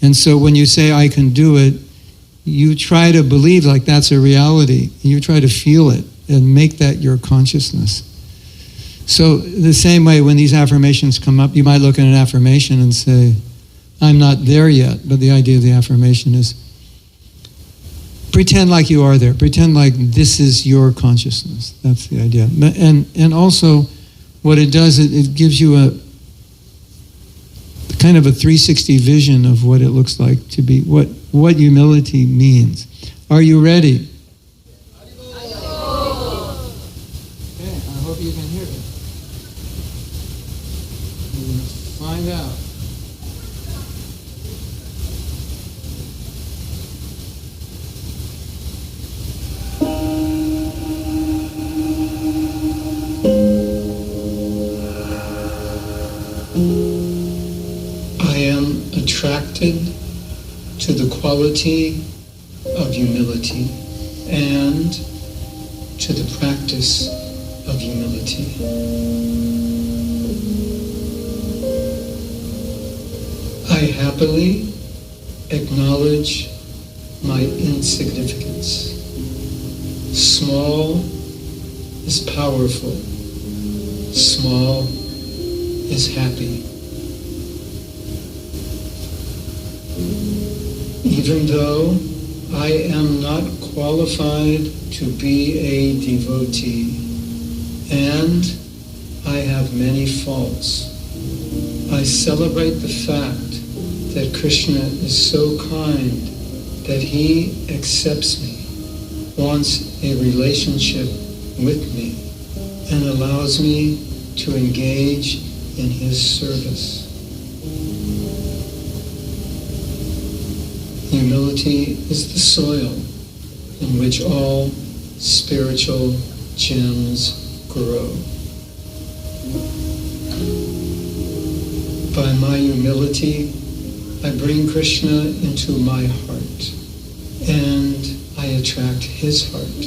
And so when you say, I can do it, you try to believe like that's a reality. You try to feel it and make that your consciousness. So the same way when these affirmations come up, you might look at an affirmation and say, I'm not there yet. But the idea of the affirmation is, pretend like you are there. Pretend like this is your consciousness. That's the idea. And also, what it does, it gives you a kind of a 360 vision of what it looks like to be, what humility means. Are you ready? Okay, I hope you can hear it. We're going to find out. I am attracted to the quality of humility and to the practice of humility. I happily acknowledge my insignificance. Small is powerful. Small is happy. Even though I am not qualified to be a devotee, and I have many faults, I celebrate the fact that Krishna is so kind that he accepts me, wants a relationship with me, and allows me to engage in his service. Humility is the soil in which all spiritual gems grow. By my humility, I bring Krishna into my heart, and I attract his heart.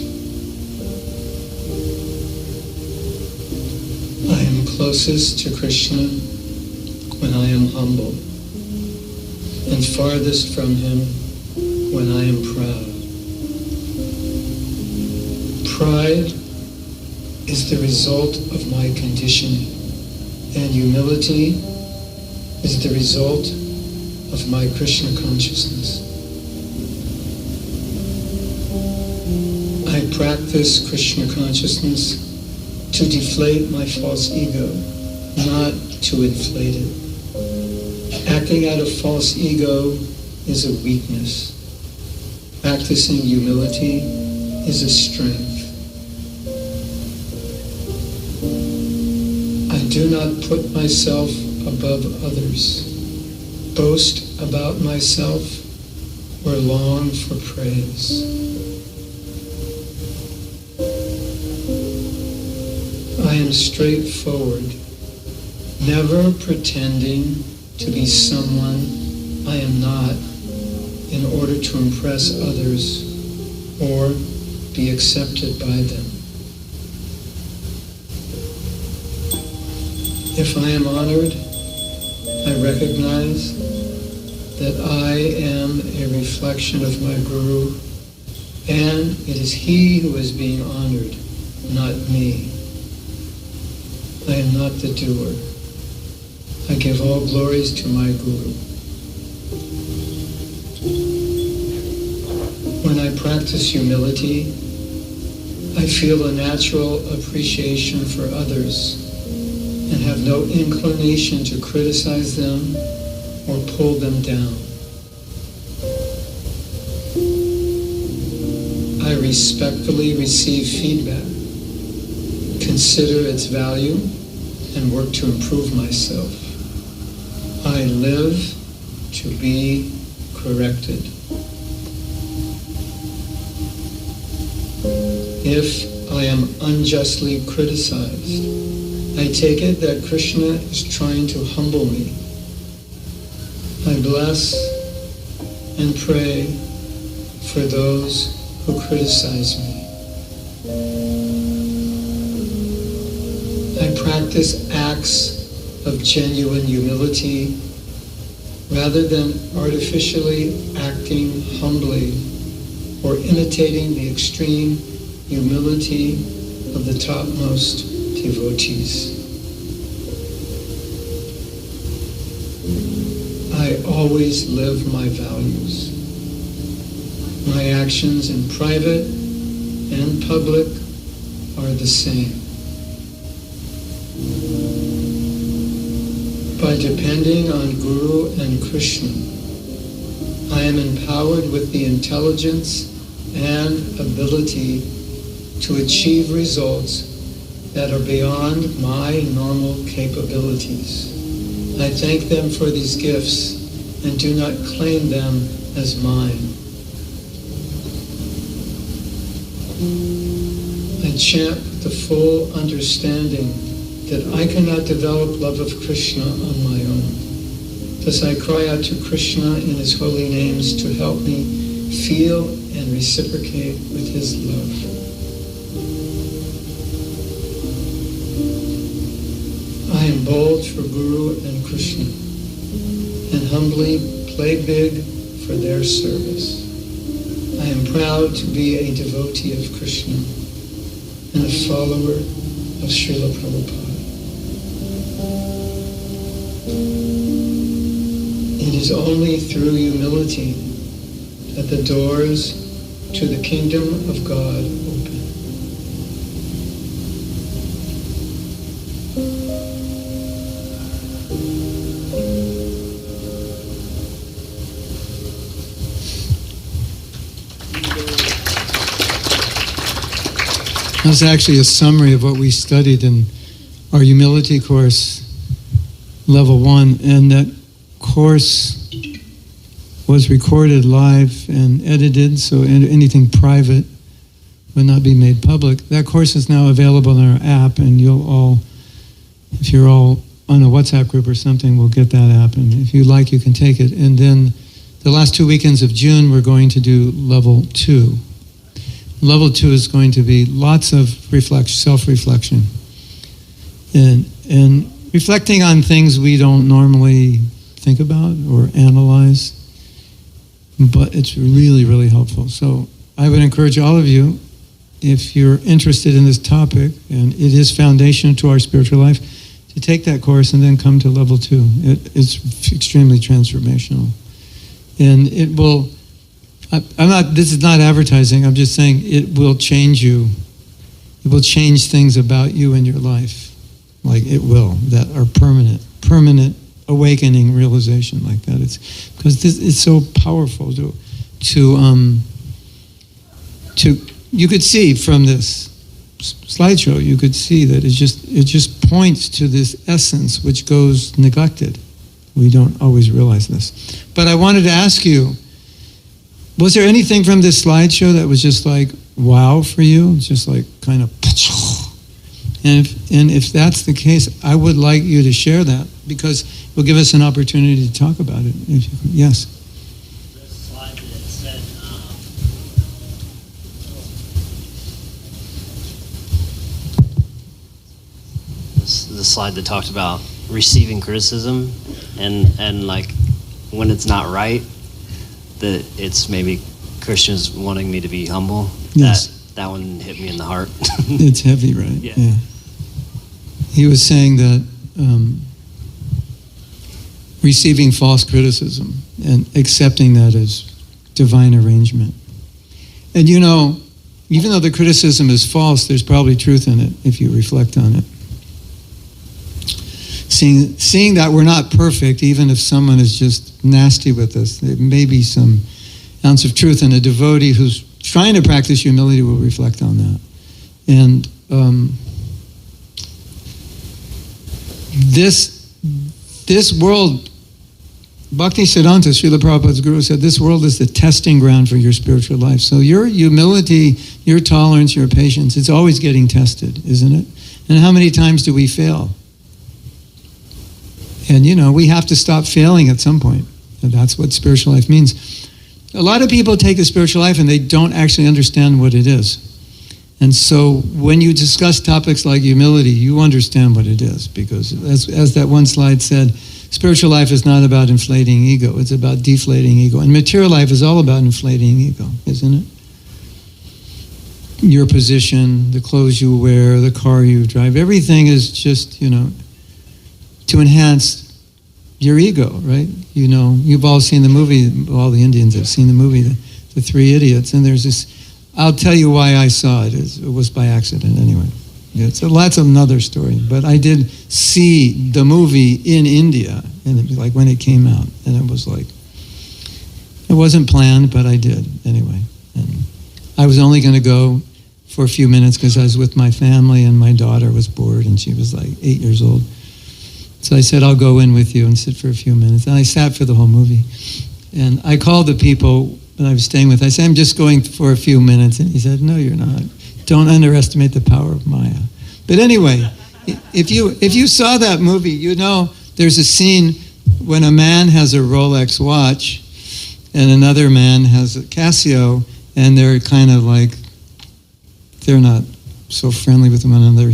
I am closest to Krishna when I am humble, and farthest from him when I am proud. Pride is the result of my conditioning, and humility is the result of my Krishna consciousness. I practice Krishna consciousness to deflate my false ego, not to inflate it. Acting out of false ego is a weakness. Practicing humility is a strength. I do not put myself above others, boast about myself, or long for praise. I am straightforward, never pretending to be someone I am not in order to impress others or be accepted by them. If I am honored, I recognize that I am a reflection of my Guru, and it is he who is being honored, not me. I am not the doer. I give all glories to my Guru. When I practice humility, I feel a natural appreciation for others and have no inclination to criticize them or pull them down. I respectfully receive feedback, consider its value, and work to improve myself. I live to be corrected. If I am unjustly criticized, I take it that Krishna is trying to humble me. I bless and pray for those who criticize me. I practice acts of genuine humility rather than artificially acting humbly or imitating the extreme humility of the topmost devotees. I always live my values. My actions in private and public are the same. By depending on Guru and Krishna, I am empowered with the intelligence and ability to achieve results that are beyond my normal capabilities. I thank them for these gifts and do not claim them as mine. I chant with the full understanding that I cannot develop love of Krishna on my own. Thus I cry out to Krishna in his holy names to help me feel and reciprocate with his love. I am bold for Guru and Krishna and humbly play big for their service. I am proud to be a devotee of Krishna and a follower of Srila Prabhupada. It is only through humility that the doors to the kingdom of God open. That's actually a summary of what we studied in our humility course, level 1, and that course was recorded live and edited, so anything private would not be made public. That course is now available in our app, and you'll all, if you're all on a WhatsApp group or something, we'll get that app, and if you like, you can take it. And then the last 2 weekends of June, we're going to do level 2. Level 2 is going to be lots of self-reflection, and reflecting on things we don't normally think about or analyze, but it's really, really helpful. So I would encourage all of you, if you're interested in this topic, and it is foundational to our spiritual life, to take that course and then come to level 2. It's extremely transformational. And it will, this is not advertising, I'm just saying it will change you. It will change things about you and your life. Like it will, that are permanent awakening realization like that. It's because it's so powerful to you could see from this slideshow, you could see that it just points to this essence which goes neglected. We don't always realize this. But I wanted to ask you, was there anything from this slideshow that was just like wow for you? Just like kind of, and if that's the case, I would like you to share that, because it will give us an opportunity to talk about it. If you can. Yes. The slide that said, the slide that talked about receiving criticism and like when it's not right, that it's maybe Christians wanting me to be humble. Yes. That one hit me in the heart. It's heavy, right? Yeah. He was saying that receiving false criticism and accepting that as divine arrangement. And you know, even though the criticism is false, there's probably truth in it if you reflect on it. Seeing that we're not perfect, even if someone is just nasty with us, there may be some ounce of truth, and a devotee who's trying to practice humility will reflect on that. And this world, Bhaktisiddhanta, Srila Prabhupada's guru, said this world is the testing ground for your spiritual life. So your humility, your tolerance, your patience, it's always getting tested, isn't it? And how many times do we fail? And you know, we have to stop failing at some point. And that's what spiritual life means. A lot of people take a spiritual life and they don't actually understand what it is. And so when you discuss topics like humility, you understand what it is. Because as that one slide said, spiritual life is not about inflating ego, it's about deflating ego. And material life is all about inflating ego, isn't it? Your position, the clothes you wear, the car you drive, everything is just, you know, to enhance your ego, right? You know, you've all seen the movie, all the Indians have seen the movie, The Three Idiots, and there's this, I'll tell you why I saw it. It was by accident anyway. That's another story. But I did see the movie in India, and it was like when it came out, and it was like, it wasn't planned, but I did anyway. And I was only going to go for a few minutes because I was with my family, and my daughter was bored, and she was like 8 years old. So I said, I'll go in with you and sit for a few minutes. And I sat for the whole movie. And I called the people that I was staying with. I said, I'm just going for a few minutes. And he said, no, you're not. Don't underestimate the power of Maya. But anyway, if you saw that movie, you know there's a scene when a man has a Rolex watch and another man has a Casio, and they're kind of like, they're not so friendly with one another.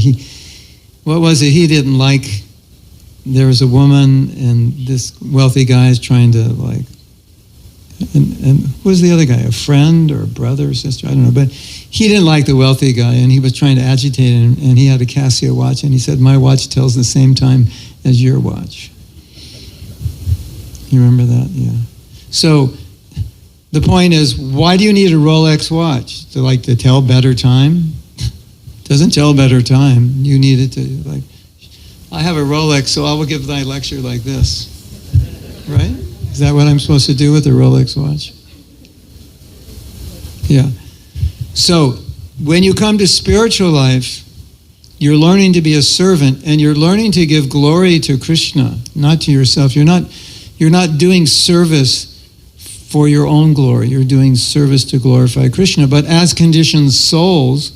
What was it? He didn't like, there was a woman and this wealthy guy is trying to like, and who was the other guy? A friend or a brother or sister? I don't know. But he didn't like the wealthy guy, and he was trying to agitate him, and he had a Casio watch, and he said, my watch tells the same time as your watch. You remember that? Yeah. So the point is, why do you need a Rolex watch? To tell better time? It doesn't tell better time. You need it to, like, I have a Rolex, so I will give my lecture like this. Right? Is that what I'm supposed to do with a Rolex watch? Yeah. So, when you come to spiritual life, you're learning to be a servant, and you're learning to give glory to Krishna, not to yourself. You're not doing service for your own glory. You're doing service to glorify Krishna. But as conditioned souls,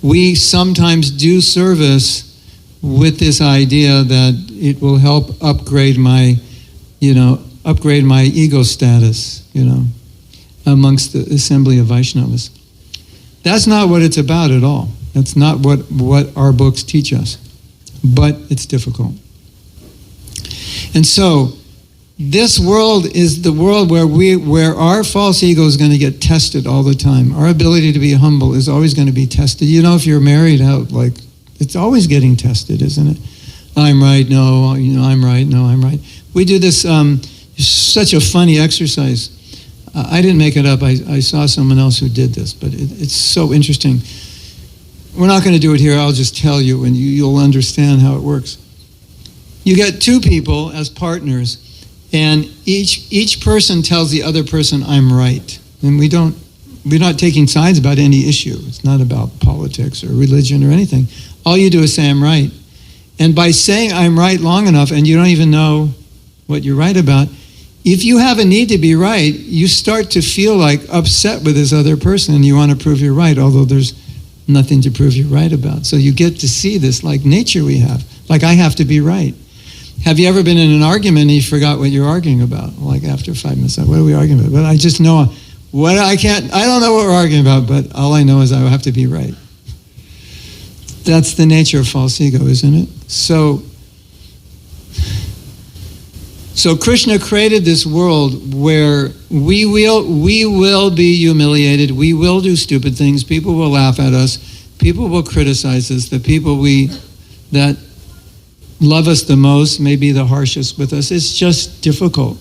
we sometimes do service with this idea that it will help upgrade my ego status, amongst the assembly of Vaishnavas. That's not what it's about at all. That's not what our books teach us. But it's difficult. And so, this world is the world where our false ego is going to get tested all the time. Our ability to be humble is always going to be tested. If you're married out, it's always getting tested, isn't it? I'm right, no, I'm right, no, I'm right. We do this, such a funny exercise. I didn't make it up. I saw someone else who did this, but it's so interesting. We're not going to do it here. I'll just tell you, and you'll understand how it works. You get two people as partners, and each person tells the other person, I'm right. And we're not taking sides about any issue. It's not about politics or religion or anything. All you do is say, I'm right. And by saying I'm right long enough, and you don't even know what you're right about, if you have a need to be right, you start to feel like upset with this other person, and you want to prove you're right, although there's nothing to prove you're right about. So you get to see this like nature we have. Like, I have to be right. Have you ever been in an argument and you forgot what you're arguing about? Like, after 5 minutes, what are we arguing about? But I just know I don't know what we're arguing about, but all I know is I have to be right. That's the nature of false ego, isn't it? So Krishna created this world where we will be humiliated, we will do stupid things, people will laugh at us, people will criticize us, the people that love us the most may be the harshest with us. It's just difficult.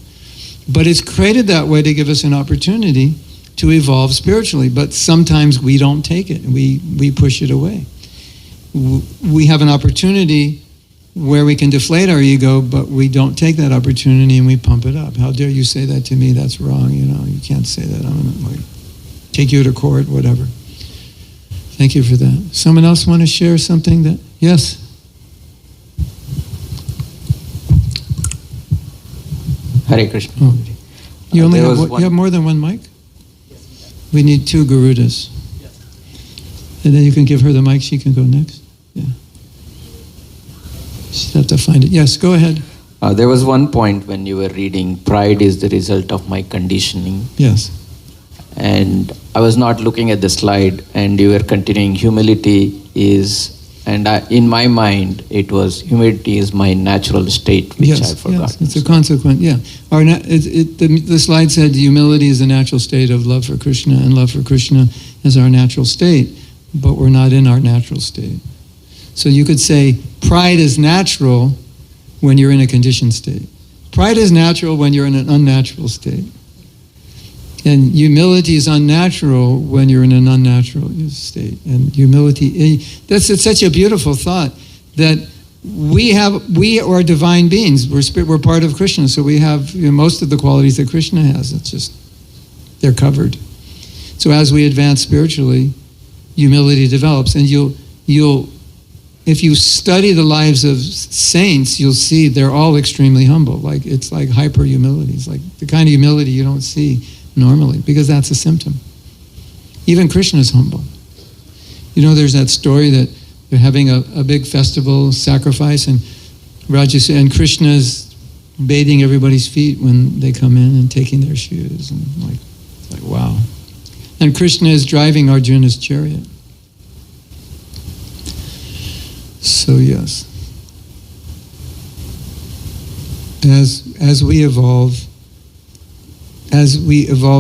But it's created that way to give us an opportunity to evolve spiritually. But sometimes we don't take it. We push it away. We have an opportunity where we can deflate our ego, but we don't take that opportunity and we pump it up. How dare you say that to me? That's wrong. You can't say that. I'm going to take you to court, whatever. Thank you for that. Someone else want to share something that? Yes? Hare Krishna. Oh. You only have you have more than one mic? We need 2 Garudas. And then you can give her the mic, she can go next. Yeah. Just have to find it. Yes, go ahead. There was one point when you were reading, pride is the result of my conditioning. Yes. And I was not looking at the slide, and you were continuing, humility is, and in my mind, it was, humility is my natural state, which I forgot. Yes, it's a consequence, yeah. The slide said humility is the natural state of love for Krishna, and love for Krishna is our natural state, but we're not in our natural state. So you could say pride is natural when you're in a conditioned state. Pride is natural when you're in an unnatural state. And humility is unnatural when you're in an unnatural state. And humility, it's such a beautiful thought that we are divine beings. We're part of Krishna, so we have most of the qualities that Krishna has. It's just, they're covered. So as we advance spiritually, humility develops. And if you study the lives of saints, you'll see they're all extremely humble. It's like hyper humility. It's like the kind of humility you don't see normally, because that's a symptom. Even Krishna is humble. There's that story that they're having a big festival sacrifice, and Krishna's bathing everybody's feet when they come in and taking their shoes, and it's like wow. And Krishna is driving Arjuna's chariot. So yes, as we evolve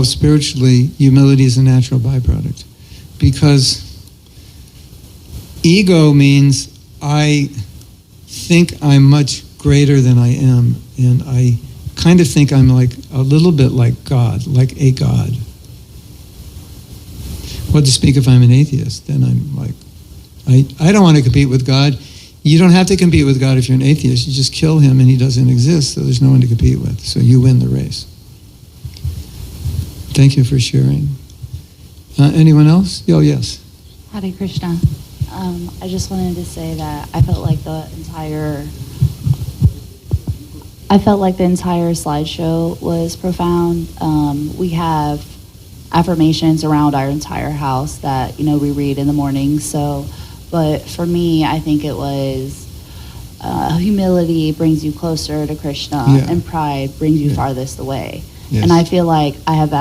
spiritually, humility is a natural byproduct. Because ego means I think I'm much greater than I am, and I kind of think I'm like a little bit like God, like a God. What to speak if I'm an atheist? Then I'm like, I don't want to compete with God. You don't have to compete with God if you're an atheist. You just kill him and he doesn't exist, so there's no one to compete with. So you win the race. Thank you for sharing. Anyone else? Oh, yes. Hare Krishna. I just wanted to say that I felt like the entire I felt like the entire slideshow was profound. We have affirmations around our entire house that, we read in the morning. So, but for me, I think it was humility brings you closer to Krishna, Yeah. and pride brings you Yeah. farthest away. Yes. And I feel like I've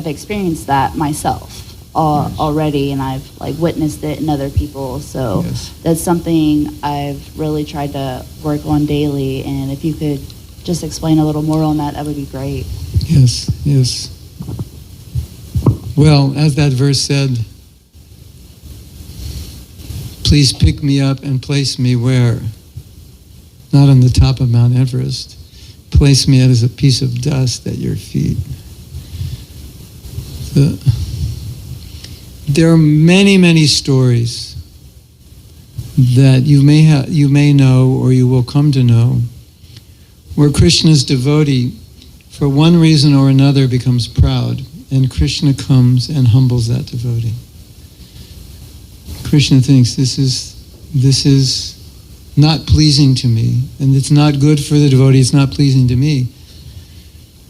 experienced that myself already, and I've like witnessed it in other people. So Yes. that's something I've really tried to work on daily. And if you could just explain a little more on that, that would be great. Yes, yes. Well, as that verse said, please pick me up and place me where? Not on the top of Mount Everest. Place me as a piece of dust at your feet. There are many, many stories that you may know or you will come to know where Krishna's devotee, for one reason or another, becomes proud, and Krishna comes and humbles that devotee. Krishna thinks this is not pleasing to me, and it's not good for the devotee, it's not pleasing to me.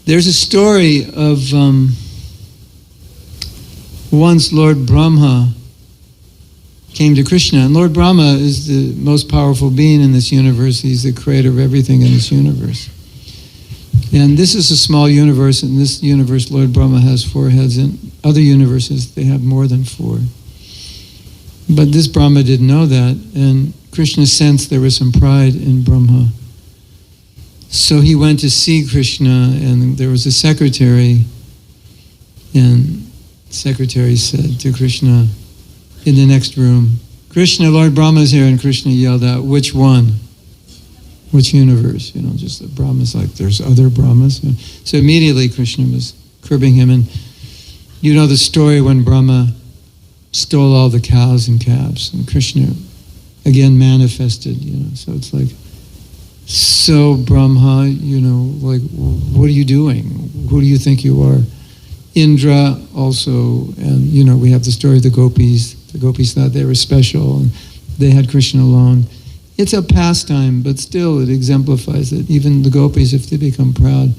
There's a story of once Lord Brahma came to Krishna, and Lord Brahma is the most powerful being in this universe. He's the creator of everything in this universe. And this is a small universe. In this universe, Lord Brahma has 4 heads. In other universes, they have more than 4. But this Brahma didn't know that, and Krishna sensed there was some pride in Brahma. So he went to see Krishna, and there was a secretary, and the secretary said to Krishna in the next room, Krishna, Lord Brahma's here, and Krishna yelled out, which one? Which universe? Just the Brahma's like, there's other Brahmas. So immediately Krishna was curbing him, and you know the story when Brahma stole all the cows and calves, and Krishna again manifested, so it's like, so Brahma, like, what are you doing? Who do you think you are? Indra also, and we have the story of the gopis. The gopis thought they were special, and they had Krishna alone. It's a pastime, but still it exemplifies that even the gopis, if they become proud,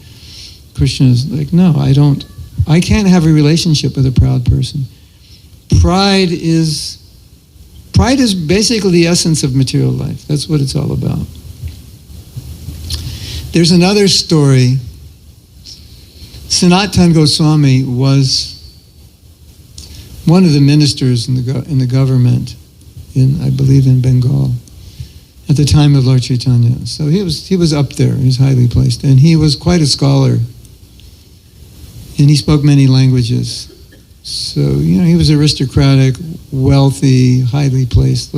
Krishna is like, no, I can't have a relationship with a proud person. Pride is basically the essence of material life. That's what it's all about. There's another story. Sanatana Goswami was one of the ministers in the government I believe in Bengal at the time of Lord Chaitanya. So he was up there. He was highly placed, and he was quite a scholar, and he spoke many languages. So he was aristocratic, wealthy, highly placed.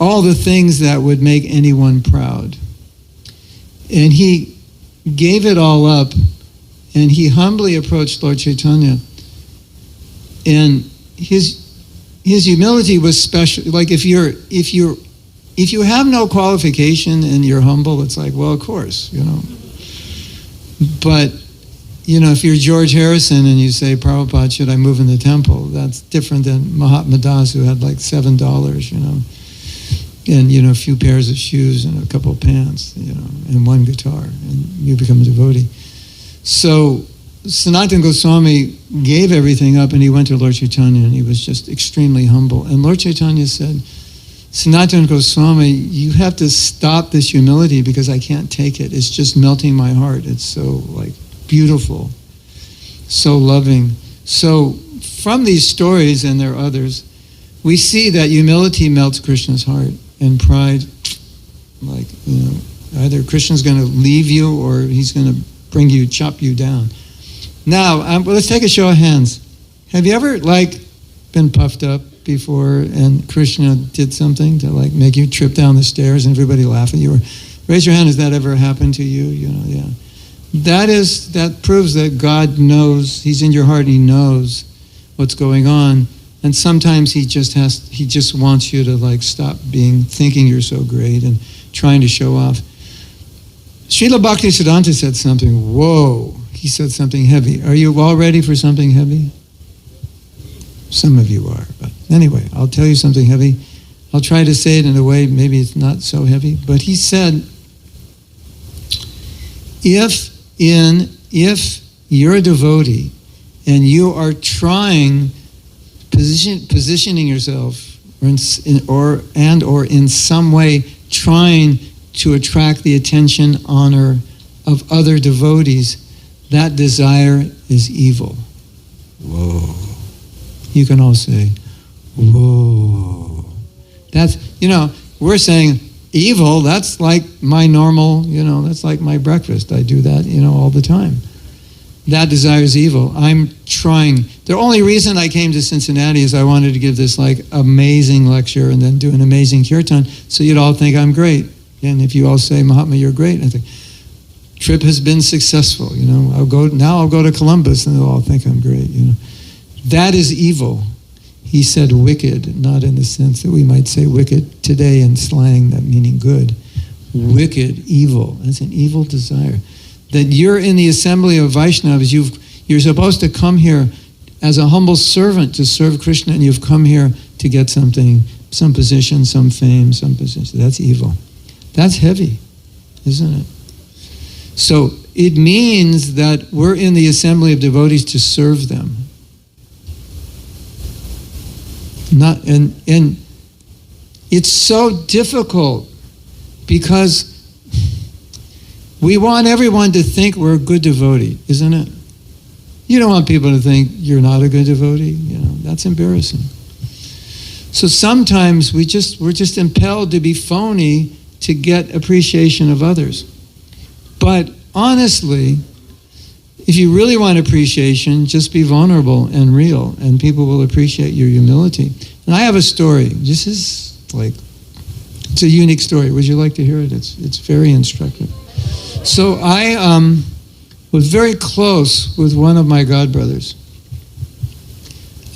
All the things that would make anyone proud. And he gave it all up, and he humbly approached Lord Chaitanya. And his humility was special. Like if you have no qualification and you're humble, it's like, well, of course, But if you're George Harrison and you say, Prabhupada, should I move in the temple? That's different than Mahatma Das, who had like $7, and a few pairs of shoes and a couple of pants, and one guitar, and you become a devotee. So Sanatana Goswami gave everything up, and he went to Lord Chaitanya, and he was just extremely humble. And Lord Chaitanya said, Sanatana Goswami, you have to stop this humility because I can't take it. It's just melting my heart. It's so beautiful, so loving. So from these stories, and there are others, we see that humility melts Krishna's heart, and pride, either Krishna's going to leave you or he's going to chop you down. Now, let's take a show of hands. Have you ever been puffed up before and Krishna did something to make you trip down the stairs and everybody laugh at you? Or raise your hand. Has that ever happened to you? Yeah. That proves that God knows. He's in your heart. He knows what's going on. And sometimes he just wants you to stop thinking you're so great and trying to show off. Srila Bhaktisiddhanta said something. Whoa. He said something heavy. Are you all ready for something heavy? Some of you are. But anyway, I'll tell you something heavy. I'll try to say it in a way maybe it's not so heavy. But he said, if you're a devotee and you are trying, positioning yourself, or in some way trying to attract the attention, honor of other devotees, that desire is evil. Whoa. You can all say, whoa. That's, we're saying evil, that's like my normal, that's like my breakfast. I do that, all the time. That desire is evil. I'm trying. The only reason I came to Cincinnati is I wanted to give this amazing lecture and then do an amazing kirtan so you'd all think I'm great. And if you all say, Mahatma, you're great, I think, trip has been successful. I'll go to Columbus and they'll all think I'm great. That is evil. He said wicked, not in the sense that we might say wicked today in slang, that meaning good. Wicked, evil. That's an evil desire. That you're in the assembly of Vaishnavas, you're supposed to come here as a humble servant to serve Krishna, and you've come here to get something, some position, some fame, some position. That's evil. That's heavy, isn't it? So it means that we're in the assembly of devotees to serve them. And it's so difficult because we want everyone to think we're a good devotee, isn't it? You don't want people to think you're not a good devotee. That's embarrassing. So sometimes we're just impelled to be phony to get appreciation of others. But honestly, if you really want appreciation, just be vulnerable and real, and people will appreciate your humility. And I have a story. This is it's a unique story. Would you like to hear it? It's very instructive. So I was very close with one of my godbrothers.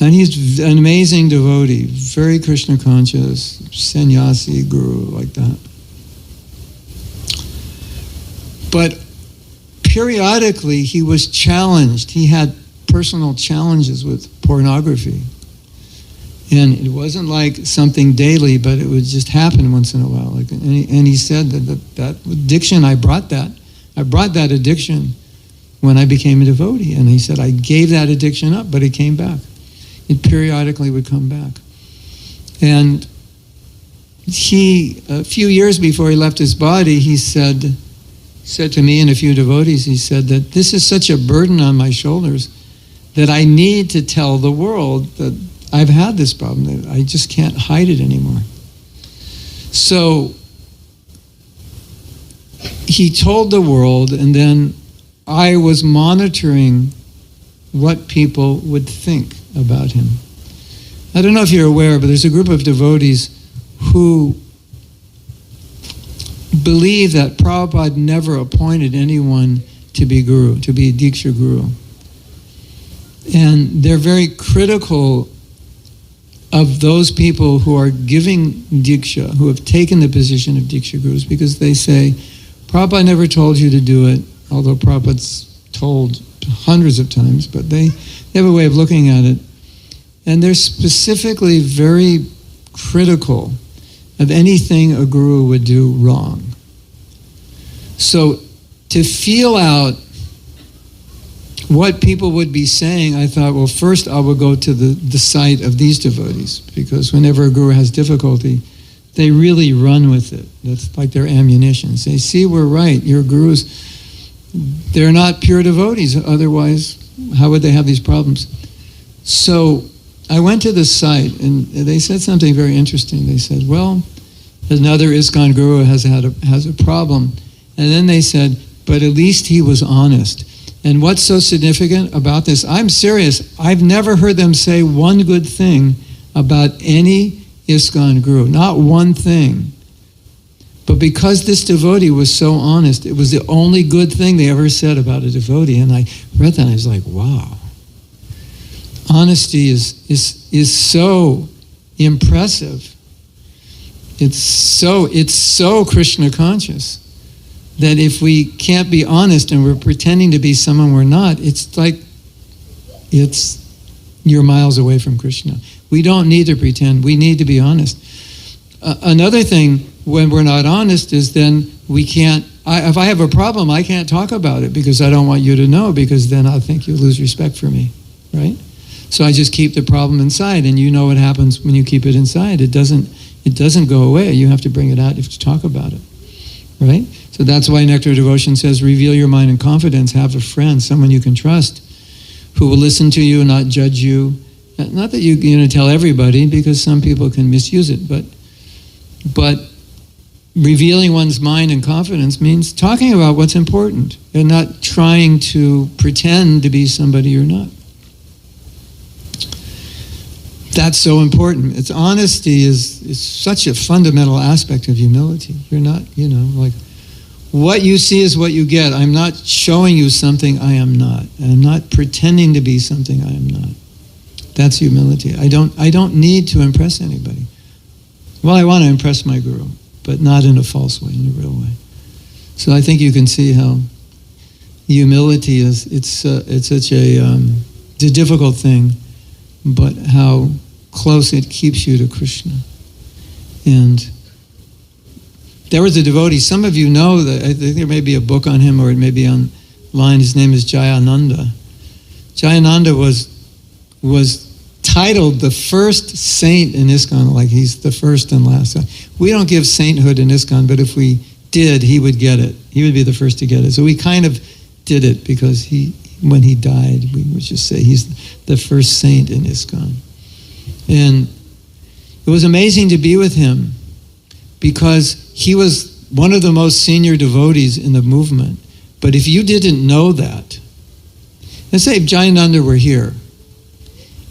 And he's an amazing devotee, very Krishna conscious, sannyasi, guru, like that. But periodically he was challenged. He had personal challenges with pornography. And it wasn't like something daily, but it would just happen once in a while. And he said that addiction, I brought that addiction when I became a devotee. And he said, I gave that addiction up, but it came back. It periodically would come back. And he, a few years before he left his body, he said to me and a few devotees, he said that this is such a burden on my shoulders that I need to tell the world that I've had this problem, that I just can't hide it anymore. So he told the world, and then I was monitoring what people would think about him. I don't know if you're aware, but there's a group of devotees who believe that Prabhupada never appointed anyone to be guru, to be a Diksha guru. And they're very critical of those people who are giving Diksha, who have taken the position of Diksha gurus, because they say, Prabhupada never told you to do it, although Prabhupada's told hundreds of times, but they have a way of looking at it. And they're specifically very critical of anything a guru would do wrong. So to feel out what people would be saying, I thought, well, first I will go to the site of these devotees, because whenever a guru has difficulty, they really run with it. That's like their ammunition. They see, we're right, your gurus, they're not pure devotees, otherwise how would they have these problems? So I went to the site, and they said something very interesting. They said, well, another ISKCON guru has a problem. And then they said, but at least he was honest. And what's so significant about this? I'm serious. I've never heard them say one good thing about any ISKCON guru. Not one thing. But because this devotee was so honest, it was the only good thing they ever said about a devotee. And I read that and I was like, wow. Honesty is so impressive. It's so Krishna conscious that if we can't be honest and we're pretending to be someone we're not, you're miles away from Krishna. We don't need to pretend. We need to be honest. Another thing when we're not honest is then we can't, if I have a problem, I can't talk about it because I don't want you to know, because then I think you'll lose respect for me, right? So I just keep the problem inside, and you know what happens when you keep it inside. It doesn't go away. You have to bring it out. You have to talk about it, right? So that's why Nectar of Devotion says, reveal your mind in confidence. Have a friend, someone you can trust, who will listen to you, not judge you. Not that you're going to tell everybody, because some people can misuse it, but revealing one's mind in confidence means talking about what's important and not trying to pretend to be somebody you're not. That's so important. It's honesty is such a fundamental aspect of humility. You're not, like, what you see is what you get. I'm not showing you something I am not. And I'm not pretending to be something I am not. That's humility. I don't need to impress anybody. Well, I want to impress my guru, but not in a false way, in a real way. So I think you can see how humility is, it's such it's a difficult thing, but how close it keeps you to Krishna. And there was a devotee, some of you know that, I think there may be a book on him, or it may be online. His name is Jayananda. Jayananda was titled the first saint in ISKCON, like he's the first and last. We don't give sainthood in ISKCON, but if we did, he would get it. He would be the first to get it. So we kind of did it because when he died, we would just say he's the first saint in ISKCON. And it was amazing to be with him because he was one of the most senior devotees in the movement. But if you didn't know that, let's say if Jayananda were here,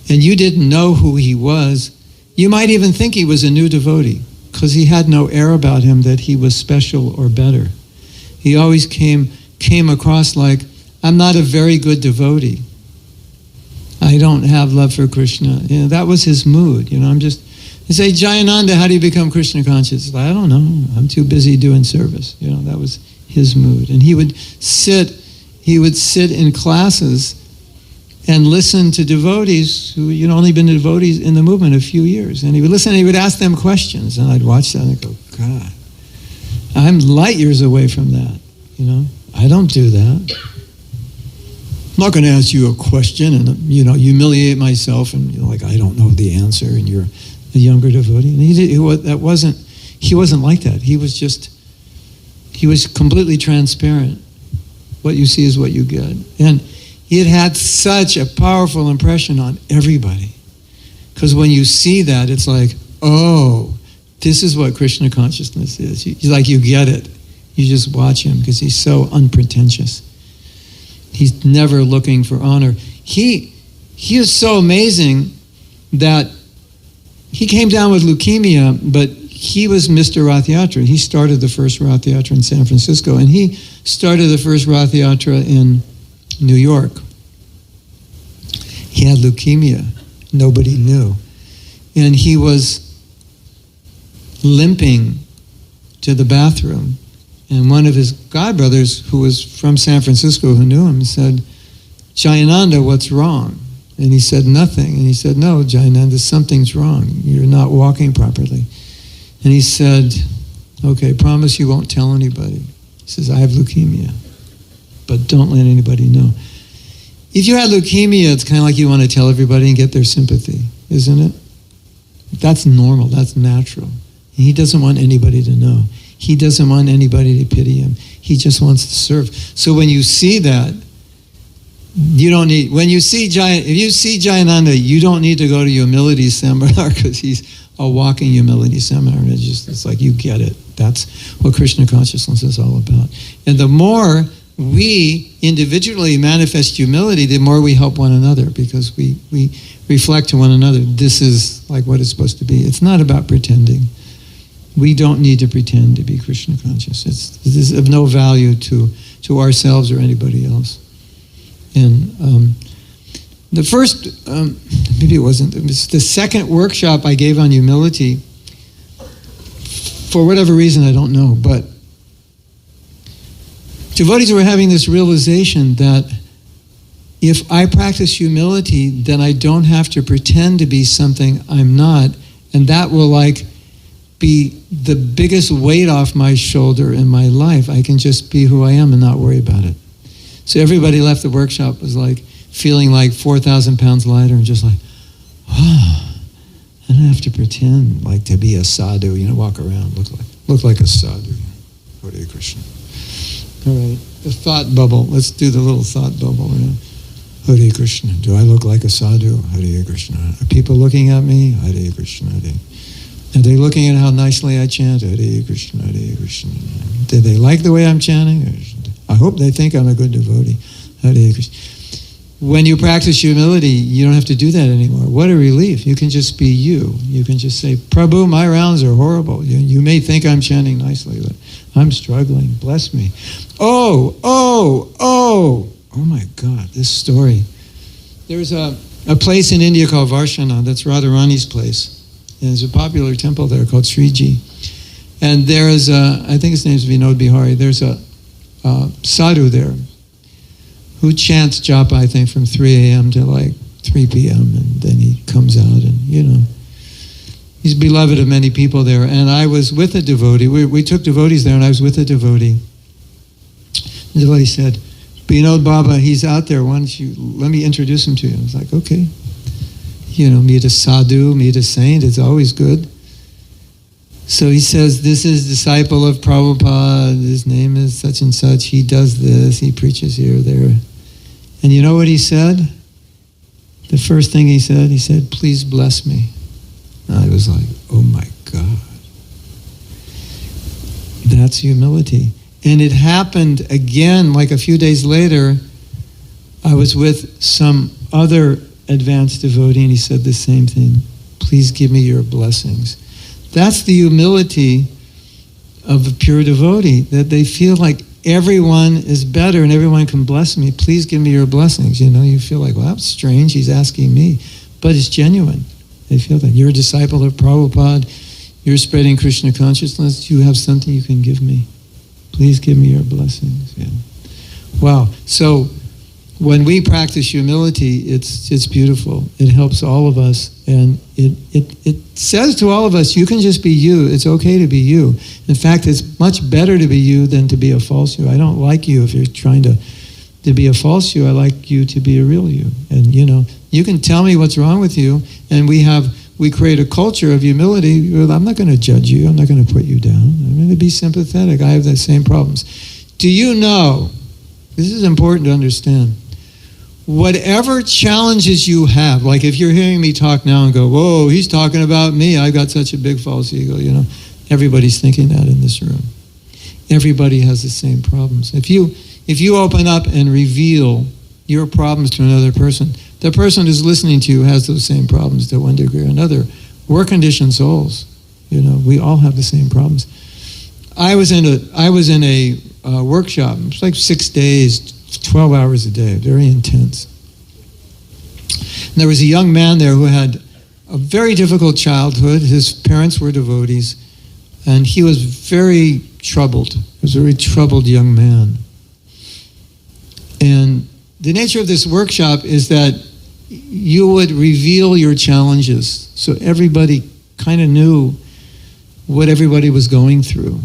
and you didn't know who he was, you might even think he was a new devotee, because he had no air about him that he was special or better. He always came across like, I'm not a very good devotee. I don't have love for Krishna. That was his mood. You say, Jayananda, how do you become Krishna conscious? I don't know. I'm too busy doing service. That was his mood. And he would sit in classes and listen to devotees who, only been devotees in the movement a few years. And he would listen and he would ask them questions. And I'd watch that and I'd go, God, I'm light years away from that. I don't do that. I'm not going to ask you a question and, humiliate myself and, I don't know the answer and you're a younger devotee. And he wasn't like that. He was completely transparent. What you see is what you get. And he had such a powerful impression on everybody. Because when you see that, it's like, oh, this is what Krishna consciousness is. You get it. You just watch him because he's so unpretentious. He's never looking for honor. He is so amazing that he came down with leukemia, but he was Mr. Rath Yatra. He started the first Rath Yatra in San Francisco, and he started the first Rath Yatra in New York. He had leukemia. Nobody knew. And he was limping to the bathroom. And one of his godbrothers, who was from San Francisco, who knew him, said, Jayananda, what's wrong? And he said, nothing. And he said, no, Jayananda, something's wrong. You're not walking properly. And he said, okay, promise you won't tell anybody. He says, I have leukemia, but don't let anybody know. If you had leukemia, it's kind of like you want to tell everybody and get their sympathy, isn't it? That's normal, that's natural. And he doesn't want anybody to know. He doesn't want anybody to pity him. He just wants to serve. So when you see that, if you see Jayananda, you don't need to go to humility seminar because he's a walking humility seminar. It's like you get it. That's what Krishna consciousness is all about. And the more we individually manifest humility, the more we help one another because we reflect to one another. This is like what it's supposed to be. It's not about pretending. We don't need to pretend to be Krishna conscious. It is of no value to ourselves or anybody else. And the first, maybe it wasn't, it was the second workshop I gave on humility. For whatever reason, I don't know, but devotees were having this realization that if I practice humility, then I don't have to pretend to be something I'm not, and that will be the biggest weight off my shoulder in my life. I can just be who I am and not worry about it. So everybody left the workshop was like feeling like 4,000 pounds lighter and just like, oh, I don't have to pretend like to be a sadhu, walk around, look like a sadhu. Hare Krishna. All right, the thought bubble. Let's do the little thought bubble. Hare Krishna. Do I look like a sadhu? Hare Krishna. Are people looking at me? Hare Krishna. Hare. Are they looking at how nicely I chant? Hare Krishna, Hare Krishna. Do they like the way I'm chanting? I hope they think I'm a good devotee. Hare Krishna. When you practice humility, you don't have to do that anymore. What a relief. You can just be you. You can just say, Prabhu, my rounds are horrible. You may think I'm chanting nicely, but I'm struggling. Bless me. Oh my God, this story. There's a place in India called Varshana. That's Radharani's place. And there's a popular temple there called Sriji. And there is I think his name's Vinod Bihari. There's a sadhu there who chants japa, I think, from 3 a.m. to like 3 p.m. And then he comes out and, he's beloved of many people there. And I was with a devotee. We took devotees there, and I was with a devotee. The devotee said, Vinod Baba, he's out there. Why don't you let me introduce him to you? I was like, okay. Meet a sadhu, meet a saint. It's always good. So he says, this is disciple of Prabhupada. His name is such and such. He does this. He preaches here, there. And you know what he said? The first thing he said, please bless me. And I was like, oh my God. That's humility. And it happened again, like a few days later. I was with some other advanced devotee, and he said the same thing. Please give me your blessings. That's the humility of a pure devotee, that they feel like everyone is better and everyone can bless me. Please give me your blessings. You feel like, well, that's strange. He's asking me. But it's genuine. They feel that. You're a disciple of Prabhupada. You're spreading Krishna consciousness. You have something you can give me. Please give me your blessings. Yeah. Wow. So when we practice humility, it's beautiful. It helps all of us, and it says to all of us, you can just be you. It's okay to be you. In fact, it's much better to be you than to be a false you. I don't like you if you're trying to be a false you. I like you to be a real you. And you can tell me what's wrong with you, and we create a culture of humility. Well, I'm not going to judge you. I'm not going to put you down. I'm going to be sympathetic. I have the same problems. Do you know? This is important to understand. Whatever challenges you have, like if you're hearing me talk now and go, whoa, he's talking about me, I've got such a big false ego, everybody's thinking that in this room. Everybody has the same problems. If you open up and reveal your problems to another person, the person who's listening to you has those same problems to one degree or another. We're conditioned souls. We all have the same problems. I was in a workshop. It was like 6 days, 12 hours a day, very intense. And there was a young man there who had a very difficult childhood. His parents were devotees, and he was very troubled. He was a very troubled young man. And the nature of this workshop is that you would reveal your challenges, so everybody kind of knew what everybody was going through.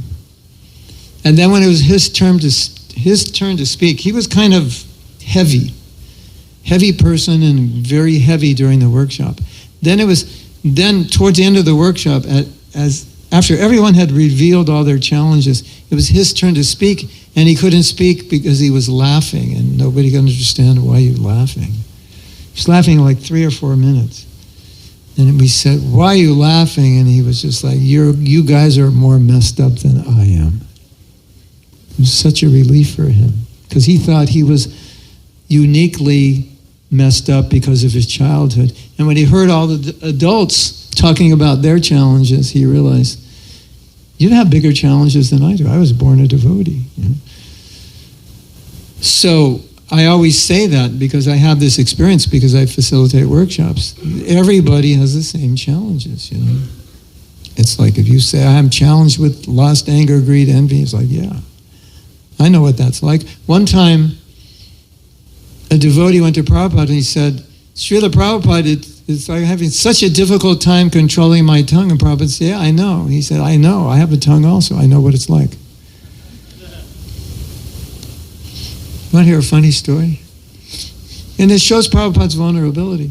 And then when it was his turn to speak, he was kind of heavy person and very heavy during the workshop. Then towards the end of the workshop, after everyone had revealed all their challenges, it was his turn to speak, and he couldn't speak because he was laughing, and nobody could understand why you're laughing. He was laughing like 3 or 4 minutes. And we said, why are you laughing? And he was just like, you guys are more messed up than I am. It was such a relief for him, because he thought he was uniquely messed up because of his childhood. And when he heard all the adults talking about their challenges, he realized, you have bigger challenges than I do. I was born a devotee. So I always say that because I have this experience, because I facilitate workshops. Everybody has the same challenges, It's like if you say, I'm challenged with lust, anger, greed, envy, it's like, yeah. I know what that's like. One time, a devotee went to Prabhupada and he said, Srila Prabhupada, it's like having such a difficult time controlling my tongue. And Prabhupada said, yeah, I know. He said, I know. I have a tongue also. I know what it's like. Want to hear a funny story? And it shows Prabhupada's vulnerability.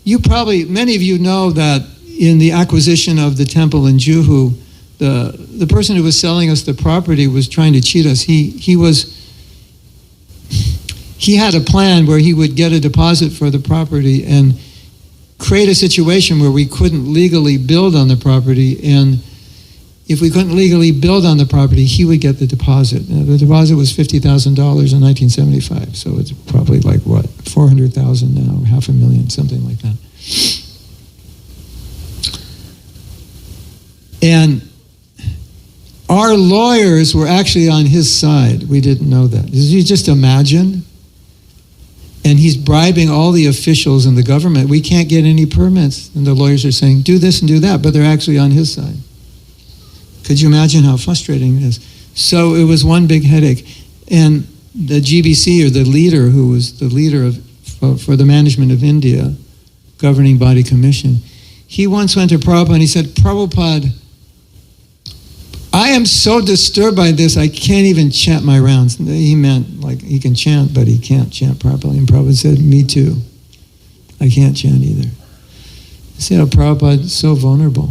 Many of you know that in the acquisition of the temple in Juhu, the person who was selling us the property was trying to cheat us. He had a plan where he would get a deposit for the property and create a situation where we couldn't legally build on the property, and if we couldn't legally build on the property, he would get the deposit. Now, the deposit was $50,000 in 1975, so it's probably like what, 400,000 now, or $500,000, something like that. And our lawyers were actually on his side. We didn't know that. You just imagine? And he's bribing all the officials in the government. We can't get any permits. And the lawyers are saying, do this and do that, but they're actually on his side. Could you imagine how frustrating it is? So it was one big headache. And the GBC, or the leader, who was the leader for the management of India, governing body commission, he once went to Prabhupada and he said, Prabhupada, I am so disturbed by this, I can't even chant my rounds. He meant like he can chant, but he can't chant properly. And Prabhupada said, me too. I can't chant either. He said, oh, Prabhupada is so vulnerable.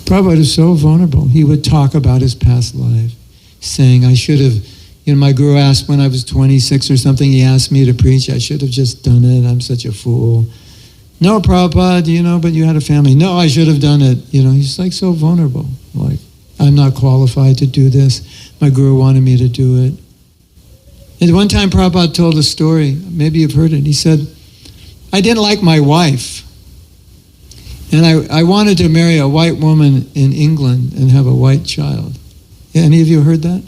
Prabhupada is so vulnerable. He would talk about his past life, saying, I should have, my guru asked when I was 26 or something, he asked me to preach, I should have just done it, I'm such a fool. No, Prabhupada, but you had a family. No, I should have done it. He's like so vulnerable. Like, I'm not qualified to do this. My guru wanted me to do it. And one time Prabhupada told a story, maybe you've heard it. He said, I didn't like my wife. And I wanted to marry a white woman in England and have a white child. Yeah, any of you heard that?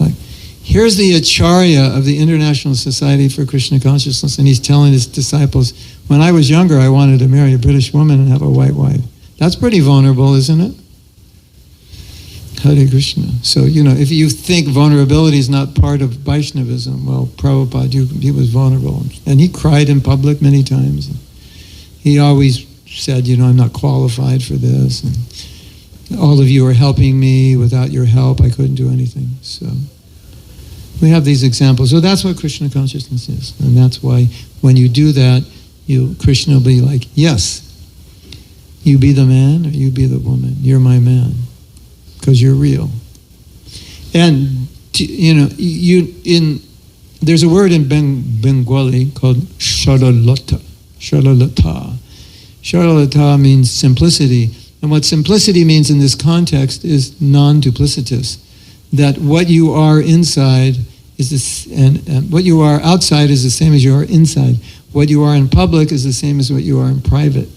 Like, here's the Acharya of the International Society for Krishna Consciousness, and he's telling his disciples, when I was younger, I wanted to marry a British woman and have a white wife. That's pretty vulnerable, isn't it? Hare Krishna. So, if you think vulnerability is not part of Vaishnavism, well, Prabhupada, he was vulnerable. And he cried in public many times. He always said, I'm not qualified for this. And all of you are helping me. Without your help, I couldn't do anything. So we have these examples. So that's what Krishna consciousness is. And that's why when you do that, Krishna will be like, yes, you be the man or you be the woman. You're my man because you're real. And, there's a word in Bengali called Sharalata. Sharalata. Sharalata means simplicity. And what simplicity means in this context is non-duplicitous. That what you are inside is this, and what you are outside is the same as you are inside. What you are in public is the same as what you are in private.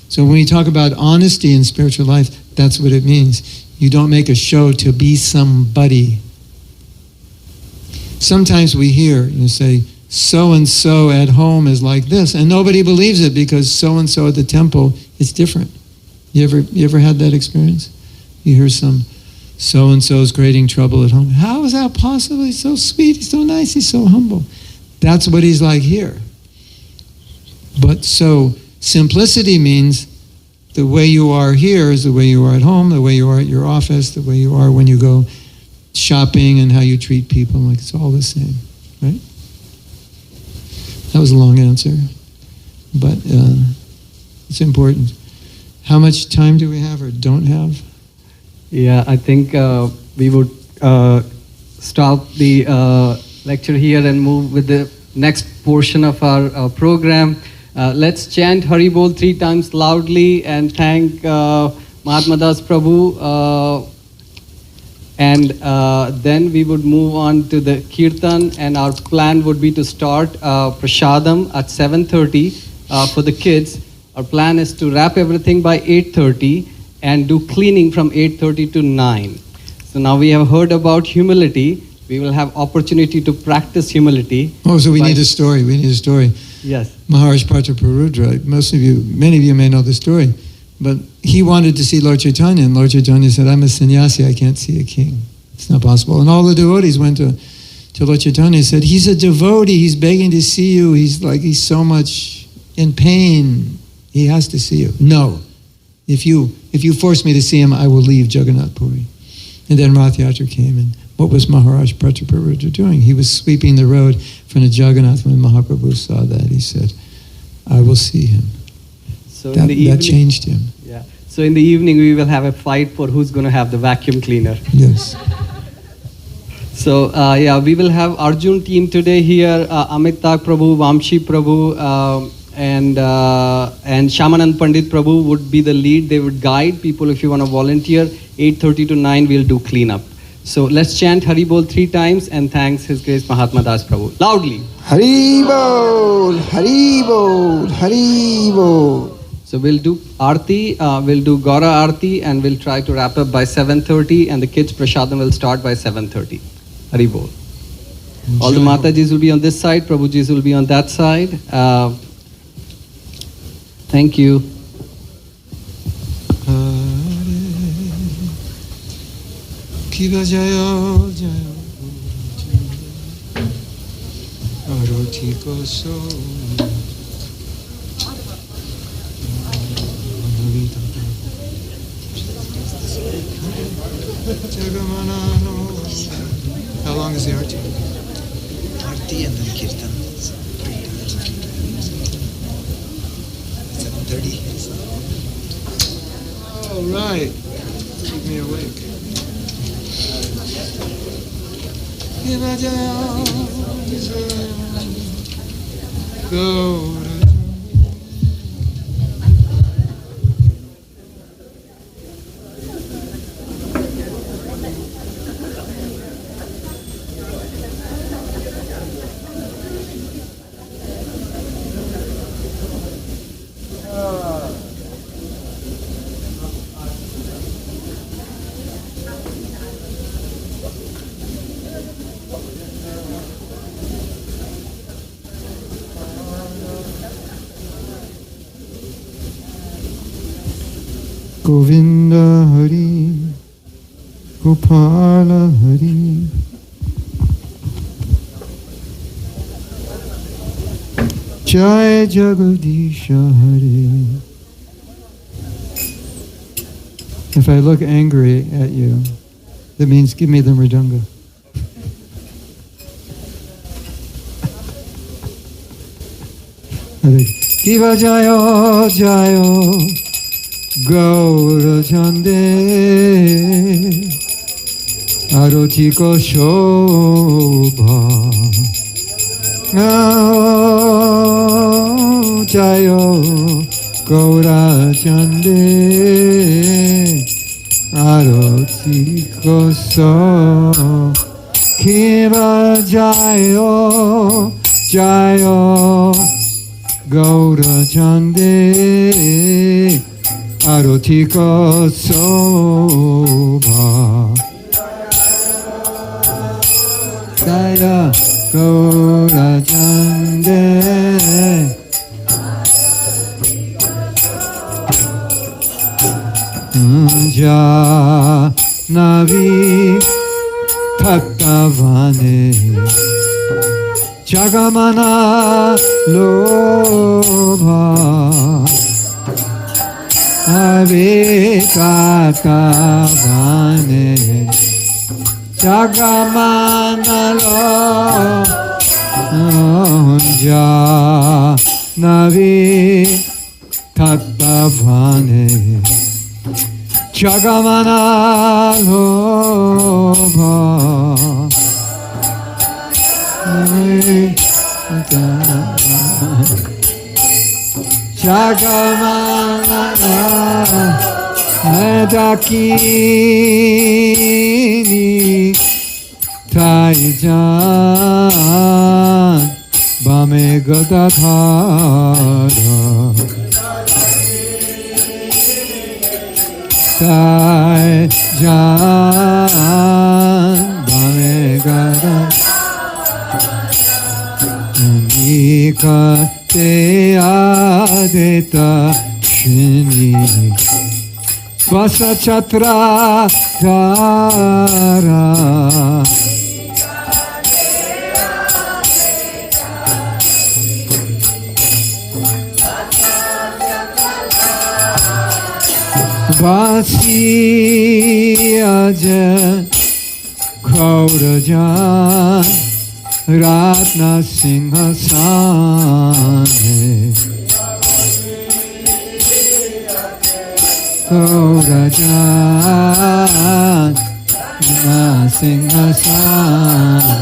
So when we talk about honesty in spiritual life, that's what it means. You don't make a show to be somebody. Sometimes we hear, say, so-and-so at home is like this, and nobody believes it because so-and-so at the temple is different. You ever had that experience? You hear some so-and-so's creating trouble at home. How is that possible? He's so sweet, he's so nice, he's so humble. That's what he's like here. But so simplicity means the way you are here is the way you are at home, the way you are at your office, the way you are when you go shopping, and how you treat people. Like, it's all the same, right? That was a long answer, but it's important. How much time do we have or don't have? Yeah, I think we would stop the lecture here and move with the next portion of our program. Let's chant Hari Bol 3 times loudly and thank Mahatma Prabhu. And then we would move on to the Kirtan, and our plan would be to start Prasadam at 7:30 for the kids. Our plan is to wrap everything by 8:30 and do cleaning from 8:30 to 9. So now we have heard about humility. We will have opportunity to practice humility. Oh, so we need a story. We need a story. Yes. Maharaj Prataparudra, many of you may know the story, but he wanted to see Lord Chaitanya, and Lord Chaitanya said, I'm a sannyasi, I can't see a king. It's not possible. And all the devotees went to to Lord Chaitanya, said, he's a devotee, he's begging to see you, he's so much in pain, he has to see you. No. If you force me to see him, I will leave Jagannath Puri. And then Rath Yatra came, and what was Maharaj Prataparudra doing? He was sweeping the road from the Jagannath. When Mahaprabhu saw that, he said, I will see him. So That changed him. Yeah. So in the evening, we will have a fight for who's going to have the vacuum cleaner. Yes. So we will have Arjun team today here. Amitabh Prabhu, Vamshi Prabhu, and Shamanand Pandit Prabhu would be the lead. They would guide people if you want to volunteer. 8:30 to 9, we'll do cleanup. So let's chant Hari Bol 3 times and thanks His Grace Mahatma Das Prabhu. Loudly. Hari Bol, Hari Bol, Hari Bol. So we'll do Aarti, we'll do Gaura Aarti, and we'll try to wrap up by 7:30, and the kids' prasadam will start by 7:30. Hari Bol. All the Matajis will be on this side, Prabhujis will be on that side. Thank you. Kiva Jayo Jayo Aroti Koso How long is the Aarti? Aarti and then Kirtan. 7:30. All right. Keep me awake. Kiva Jayo Jayo Gaura. Govinda Hari, Gopala Hari, Jai Jagadisha Hari. If I look angry at you, that means give me the mridanga. Kiva Jayo Jayo Gaura Chande Aroti Ko Shobha Jayo Gaura Chande Aroti Ko So Kiva Jayo Jayo Gaura Chande Aroti Ko Sobha Jaya Gaura Chande Janavi Tattavane Jagamana Lobha Avikatavane Jagamana Lobha Navi Tattavane Jagamana Lobha Jagamana Dakini Taijan Bame Gadadhara Taijan Bame Gadadhara Nikate Adeta Shini Svasa Chatra Dhara Vasi Ajan Gaurajan Ratna Singhasane Gaurajan Ratna Singhasane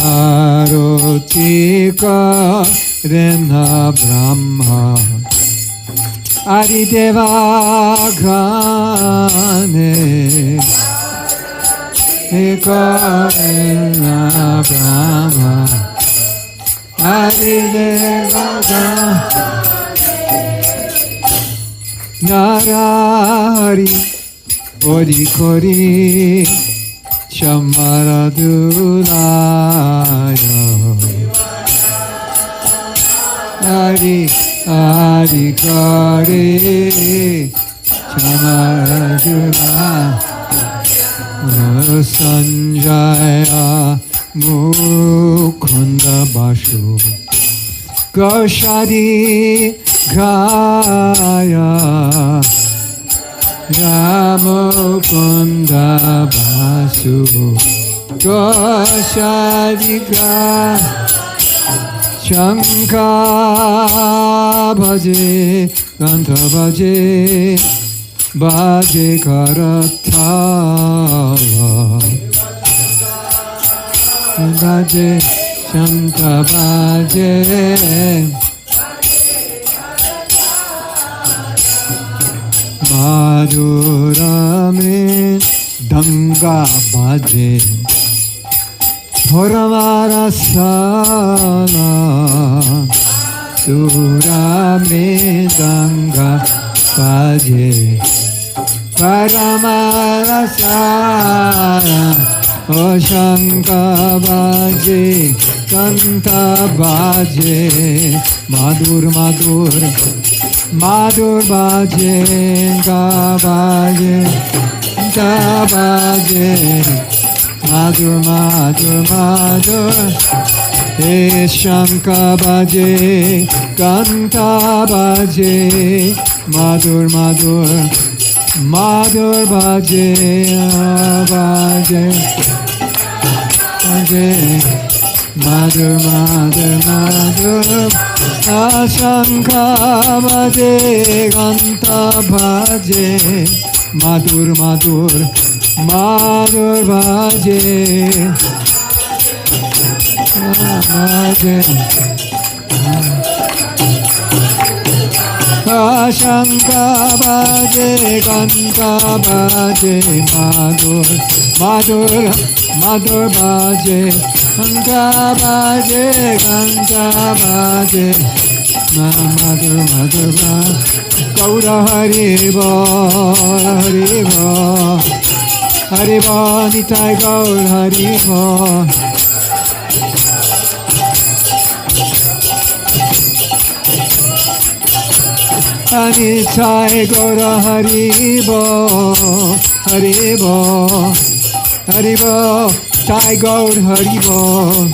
Aroti Karena Brahma Adideva Grane Karena Brahma Adideva Grane Narari Odi Kori Shamaradulaya Adi Adi Kari Shamaradulaya Sanjaya Mukunda Bashu Goshadi Gaya Ramukunda Basu Goshadika Shanka Bhaje Ganta Bhaje Bhaje Karatala Bhaje Shanka Bhaje Madhurame Danga Bhaje Paramarasana Surame Danga Bhaje Paramarasana Oshanka Bhaje Kanta Bhaje Madhur Madhur Madhur Bhaje Ga Bhaje Ga Bhaje Madhur Madhur Madhur He Shanka Bhaje Kanta Bhaje Madhur Madhur Madhur Bhaje Bhaje Bhaje Madhur Madhur Madhur Ashanka Bhaje Ganta Bhaje Madhur Madhur Madhur Bhaje Bhaje Ashanka Bhaje Ganta Bhaje Madhur Madhur Madhur Bhaje Ganta Bhaje Ganta Bhaje Madhur Madhur Bhaje Gaura Hari Bol Hari Bol Hari Bol Nitai Gaur Hari Bol Nitai Gaur Hari Bol Hari Bol Hari Bol Nitai Gaur Hari Bol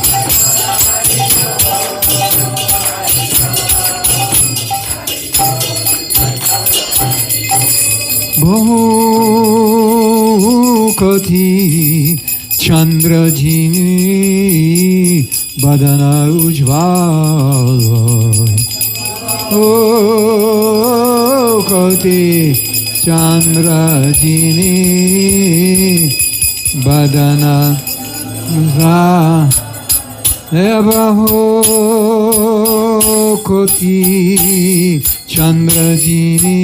Bhokati Chandrajini Badana Ujvala Bhokati Chandrajini Badana Bhokati Chandrajini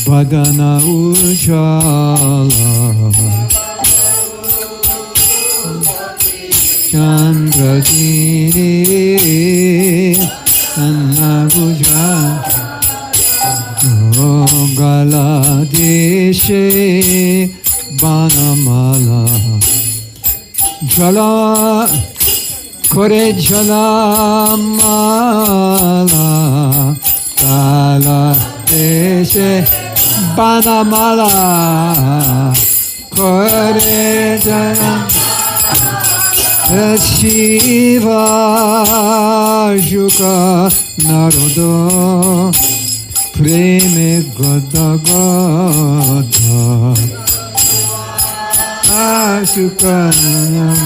Badana Ujala Chandrajini Anna Ujala Gala Deshe Banamala Jala Kore Jala Mala Gala Deshe Banamala Kore Jala Shiva Shuka Narodo preme goda goda ashukana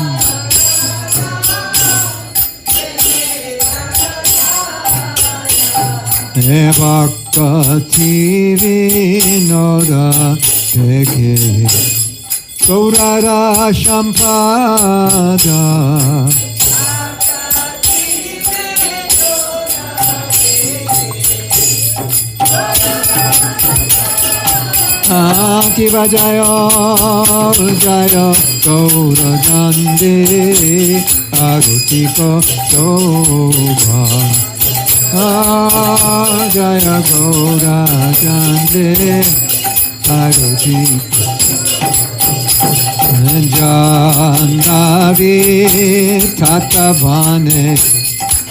Bhakta TV Noda Teke Gaurara Shampada Kiva Jaya Jaya Gaura Jande Agutiko Shobha Jaya Gaura Jande Aruti Janavi Tatavane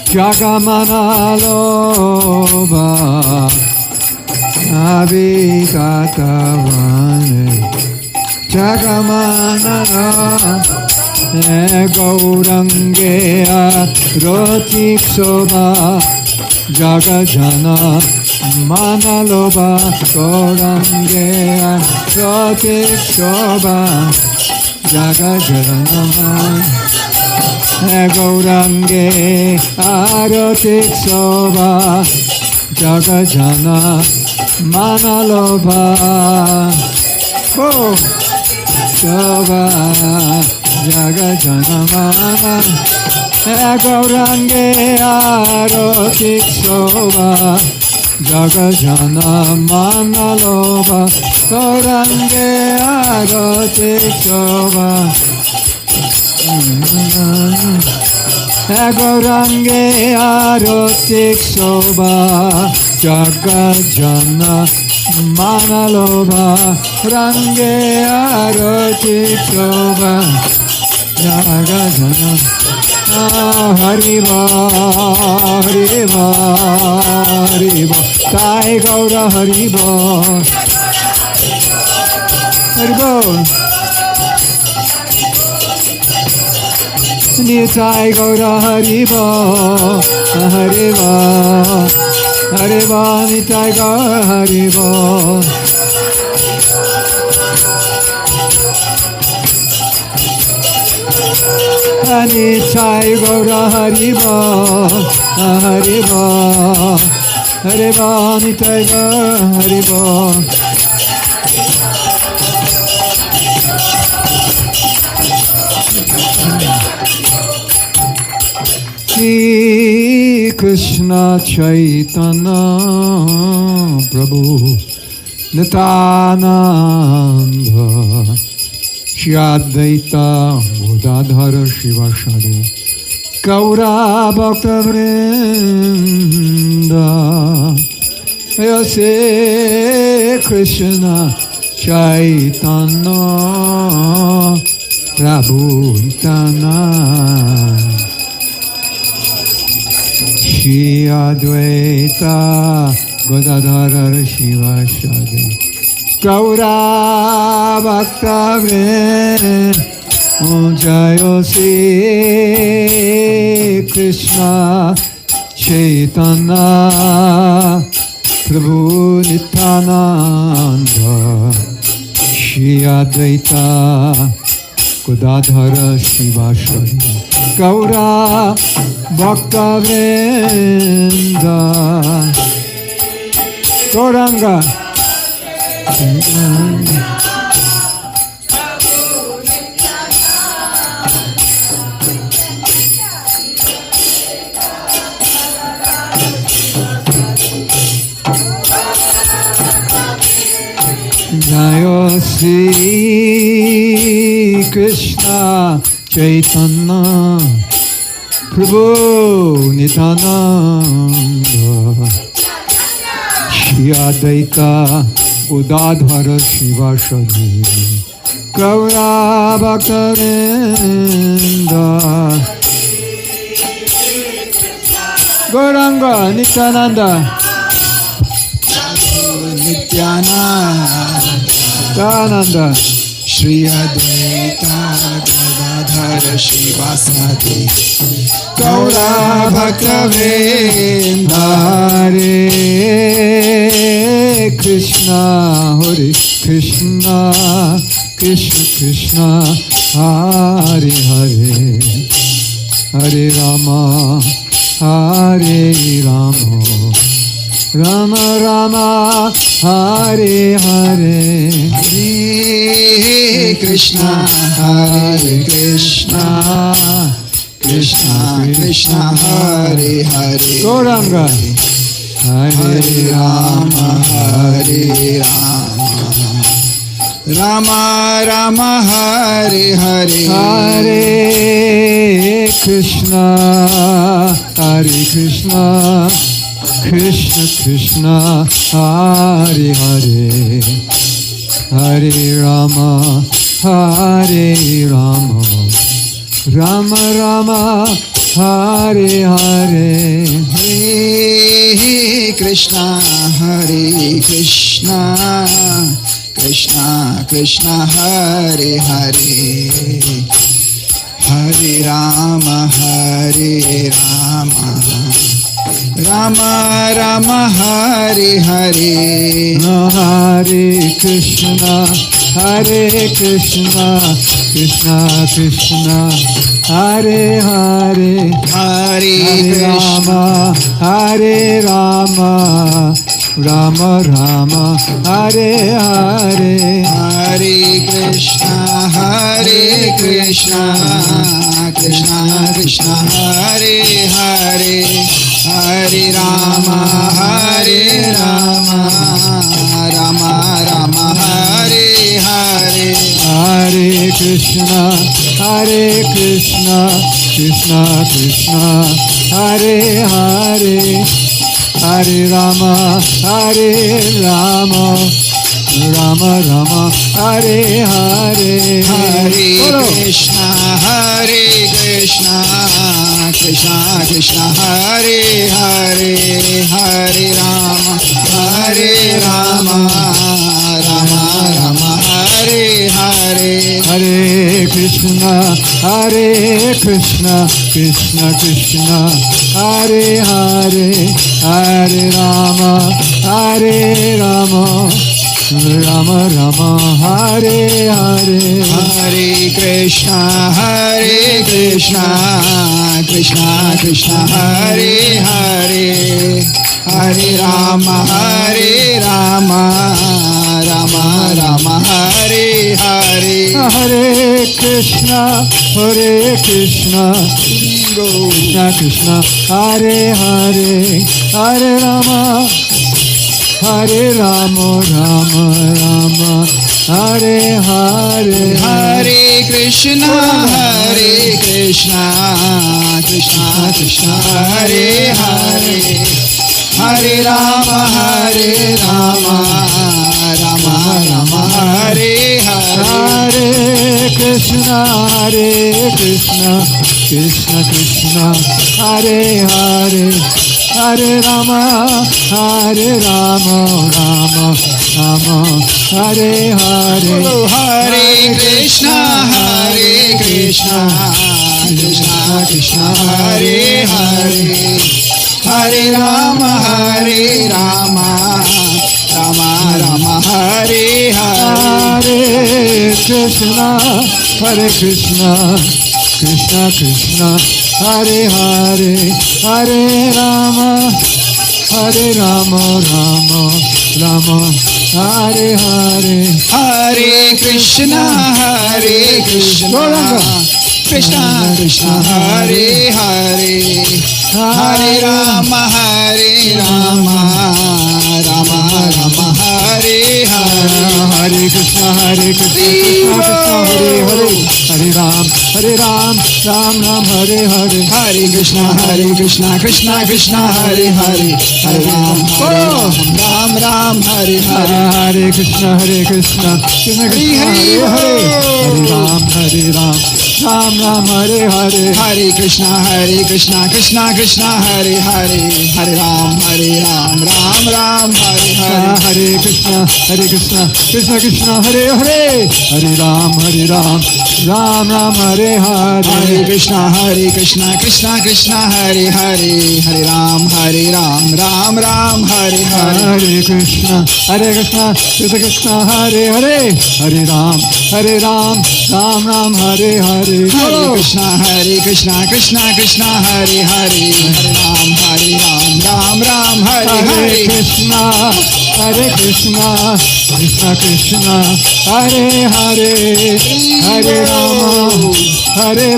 Jagamana Loba Navi Tatavane Jagamana Gaurangea Rotik Soba Jagajana Manaloba Gaurangea Rotik Soba Jagajana Gaurange Arotik Soba Jagajana Manaloba Soba Jagajana Mana Gaurange Arotik Soba Jagajana Manaloba Gaurange Arotik Soba Gaurange Arotik Soba Jagajana Manaloba Range Arotik Soba Jagajana Hariva Hariva Hariva Sai Gaura Hariva Hariva Nitai Gaura Hariva Hariva Hariva Nitai Gaura Hariva Nitai Gaura Hariva Hariva Hariva Nitai Gaura Hariva Shri Krishna Chaitanya Prabhu Nityananda Shri Advaita Godadhara Shivasari Gaura Bhakta Vrinda Yase Krishna Chaitanya Prabhu Nityananda Shri Advaita Godadhara Shivasari Gaura Bhakta Vrinda Jayo Sri Krishna Chaitanya Prabhu Nityananda Shri Advaita Godadhara Shivasari Gaura Bhakta Vrinda Gauranga Jayo Sri Krishna Chaitanya Prabhu Nityananda Shri Advaita Godadhara Shivasari Gaura Bhakta Vrinda Gauranga Nityananda Nityananda Shri Advaita Gadadhara Shivasadi Gaura Bhakta Vrinda Hare Krishna, Hare Krishna, Krishna Krishna, Hare Hare, Hare Rama, Hare Rama, Rama Rama, Hare Hare, Hare Krishna, Hare Krishna, Krishna Krishna, Hare Hare, Gauranga, Hare Rama, Hare Rama, Rama Rama, Hare Hare, Hare Krishna, Hare Krishna, Krishna Krishna, Hare Hare, Hare Rama, Hare Rama, Rama Rama, Hare Hare, Hare Krishna, Hare Krishna, Krishna Krishna, Hare Hare, Hare Rama, Hare Rama, Rama Rama, Hare Hare, Hare Krishna, Hare Krishna, Krishna Krishna, Hare Hare, Hare Hare Rama, Hare Rama, Rama Rama, Hare Hare, Hare Krishna, Hare Krishna, Krishna Krishna, Hare Hare, Hare Rama, Hare Rama, Rama Rama, Hare Hare, Hare Krishna, Hare Krishna, Krishna Krishna, Hare Hare, Hare Rama, Hare Rama, Rama Rama, Hare Hare, Hare Krishna, Hare Krishna, Krishna Krishna, Hare Hare, Hare Rama, Hare Rama, Rama Rama, Hare Hare, Hare Krishna, Hare Krishna, Krishna Krishna, Hare Hare, Hare Rama, Hare Rama, Rama Rama, Hare Hare, Hare Krishna, Hare Krishna, Krishna Krishna, Hare Hare, Hare Rama, Hare Rama, Rama Rama, Hare Hare, Hare Krishna, Hare Krishna, Krishna Krishna, Hare Hare, Hare Rama, Hare Rama, Rama Rama, Hare Hare, Hare Krishna, Hare Krishna, Krishna Krishna, Hare Hare, Hare Rama, Hare Rama, Rama Rama, Hare Hare, Hare Krishna, Hare Krishna, Krishna Krishna, Hare Hare, Hare Rama, Hare Rama, Rama Rama, Hare Hare, Hare Krishna, Hare Krishna, Krishna Krishna, Hare Hare, Hare Rama, Hare Rama, Rama Rama, Hare Hare, Hare Krishna, Hare Krishna, Krishna Krishna, Hare Hare, Hare Rama, Hare Rama, Rama Rama, Hare Hare, Hare Krishna, Hare Krishna, Krishna Krishna, Hare Hare, Hare Rama, Hare Rama, Rama Rama, Hare Hare, Hare Krishna, Hare Krishna, Krishna Krishna, Hare Hare, Hare Ram, Ram Ram, Hare Hare, Hare Krishna, Krishna Krishna, Hare Hare, Hare Ram, Ram Ram, Hare Hare, Hare Krishna, Krishna Krishna, Hare Hare, Hare Ram, Ram Ram, Hare Hare, Hare Krishna, Krishna Krishna, Krishna, Hare Hare, Hare Ram, Ram Ram, Hare Hare. Hare Krishna, Krishna Krishna, Hare Hare, Hare Ram, Ram Ram, Hare Hare. Hare Krishna, Krishna Krishna, Hare Hare, Hare Ram, Ram Ram, Hare Hare. Hare Krishna, Krishna Krishna, Hare Hare, Hare Ram, Ram Ram, Hare Hare. Hare Krishna, Krishna Krishna, Hare Hare, Hare Ram, Ram Ram, Hare Hare. Krishna, Krishna Krishna, Hare Hare, Hare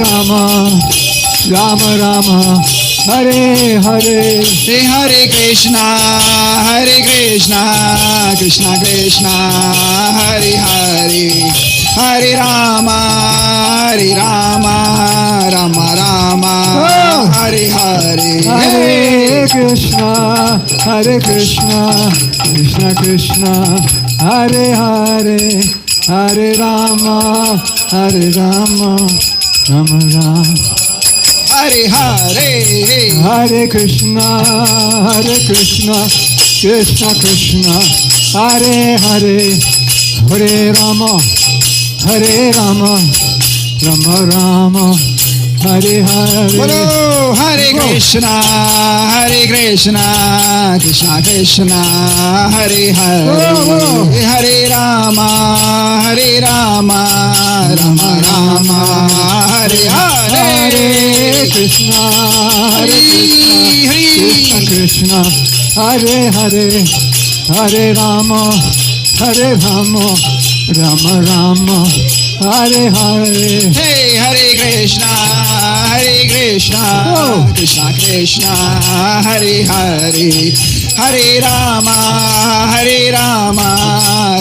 Rama, Rama Rama, Hare Hare. Hare Krishna, Krishna Krishna, Hare Hare, Hare Rama, Rama Rama, Hare Hare. Hare Krishna, Krishna Krishna, Hare Hare, Hare Rama, Rama Rama. Hare Hare, Hare Krishna, Krishna Krishna, Hare Hare, Hare Rama, Rama Rama, Hare Hare. Bolo Hare Krishna, Krishna Krishna, Hare Hare, Hare Rama, Rama Rama, Hare Hare. Hare Krishna, Krishna Krishna, Hare Hare, Hare Rama, Rama Rama, Hare Hare. Hey, Hare Krishna, Krishna Krishna, Hare Hare, Hare Rama,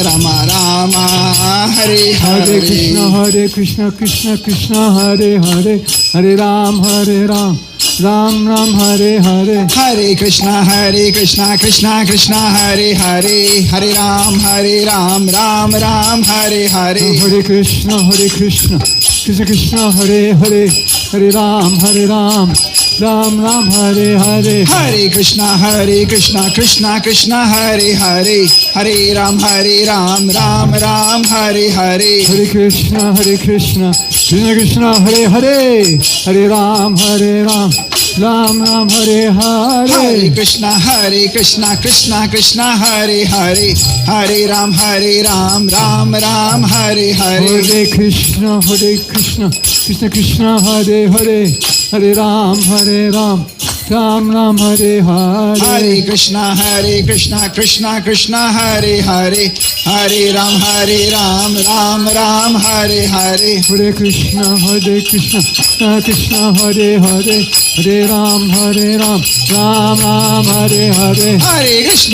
Rama Rama, Hare Hare. Hare Krishna, Krishna Krishna, Hare Hare, Hare Ram, Ram Ram, Hare Hare. Hare Krishna, Krishna Hare Hare, Hare Ram, Ram Ram, Hare Hare. Hare Krishna, Krishna Krishna, Hare Hare, Hare Ram, Ram Ram, Hare Hare. Hare Krishna, Krishna Krishna, Hare Hare, Hare Ram, Ram Hare Hare. Hare Krishna, Krishna Krishna, Hare Hare, Hare Ram, Ram Hare Hare. Hare Krishna, Krishna Krishna, Hare Hare, Hare Ram, Ram Hare Hare. Hare Krishna, Krishna Krishna, Hare Hare, Hare Ram, Ram Hare Hare. Hare Krishna, Krishna Krishna, Hare Hare, Hare Ram, Ram Hare Hare. Hare Krishna,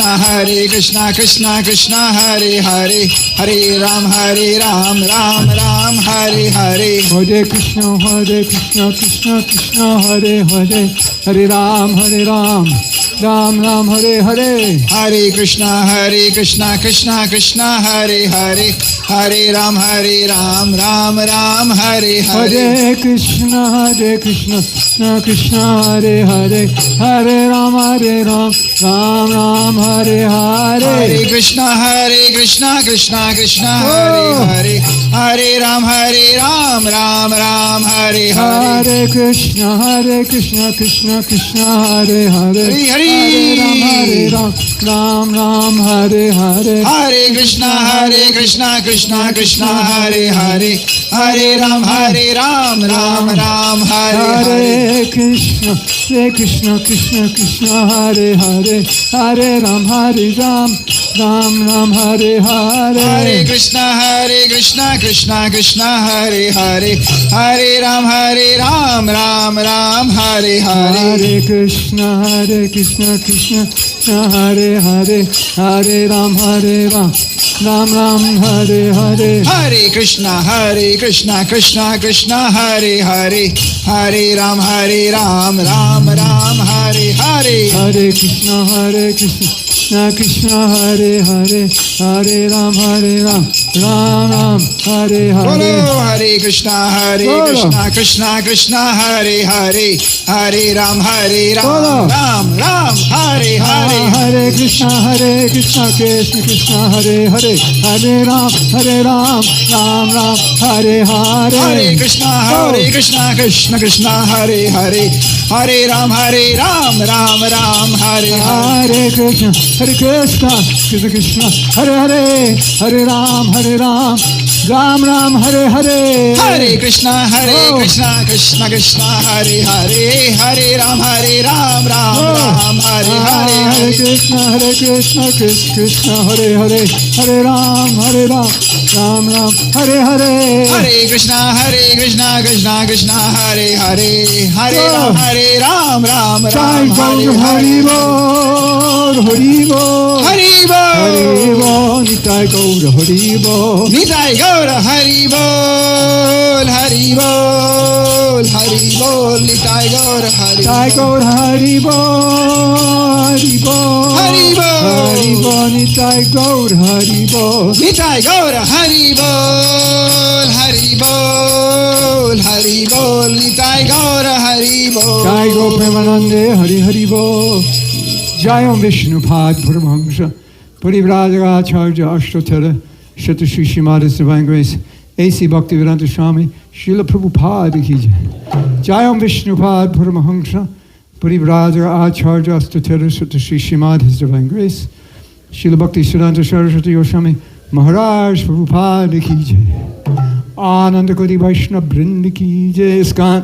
Krishna Krishna, Hare Hare, Hare Ram, Ram Hare Hare. Hare Krishna, Krishna Krishna, Hare Hare, Hare Ram, Ram Hare Hare. Hare Krishna, Krishna Krishna, Hare Hare, Hare Ram, Ram Hare Hare. Hare Krishna, Krishna Krishna, Hare Hare, Hare Ram, Ram Hare Hare. Hare Krishna, Krishna Krishna, Hare Hare, Hare Ram, Ram Hare Hare. Hare Krishna, Krishna Krishna, Hare Hare, Hare Ram, Ram Hare Hare. Hare Krishna, Krishna Krishna, Hare Hare, Hare Ram Hare Hare. Hare Krishna, Krishna Krishna, Hare Hare, Hare Ram, Ram Hare Hare. Hare Krishna, Krishna Krishna, Hare Hare, Hare Ram, Ram Hare Hare. Hare Krishna, Krishna Krishna, Hare Hare, Hare Ram, Ram Hare Hare. Hare Krishna, Krishna Krishna, Hare Hare, Hare Ram, Ram Ram Hare Hare Hare Krishna Krishna Krishna Hare Hare Hare Ram Ram Ram Hare Hare Hare Krishna Krishna Hare Hare Hare Ram Ram Ram Hare Hare Bolo Hare Krishna Krishna Hare Hare Hare Ram Ram Ram Hare Hare Hare Krishna Krishna Hare Hare Hare Ram Ram Hare Hare Hare Krishna Krishna Hare Hare Hare Ram Ram Hare Hare Hare Krishna Krishna Hare Hare Hare Ram Ram Hare Hare Hare Krishna Krishna Hare Hare Hare Ram Ram Hare Hare Hare Krishna Krishna Hare Hare Hare Ram Ram Hare Hare Hare Krishna Krishna Hare Hare Hare Ram Ram Hare Hare Hari Bol Hari Bol Nitai Gaur Hari Bol Nitai Gaur Hari Bol Hari Bol Hari Bol Nitai Gaur Hari Bol Hari Bol Hari Bol Nitai Gaur Hari Bol Nitai Gaur Hari Bol Hari Bol Hari Bol Nitai Gaur Hari Bol Jai Go Premanande Hari Bol Jai Om Vishnupad Paramahamsa Parivrajagacharya Ashtotara Shata Shri Srimad Divine Grace A.C. Bhaktivedanta Swami Srila Prabhupada Ki Jai Jai Om Vishnupad Paramahamsa Parivrajagacharya Ashtotara Shata Shri Srimad His Divine Grace Srila Bhakti Siddhanta Saraswati Goswami Maharaj Prabhupada Ki Jai Ananda Koti Vaishnava Brinda Ki Jai ISKCON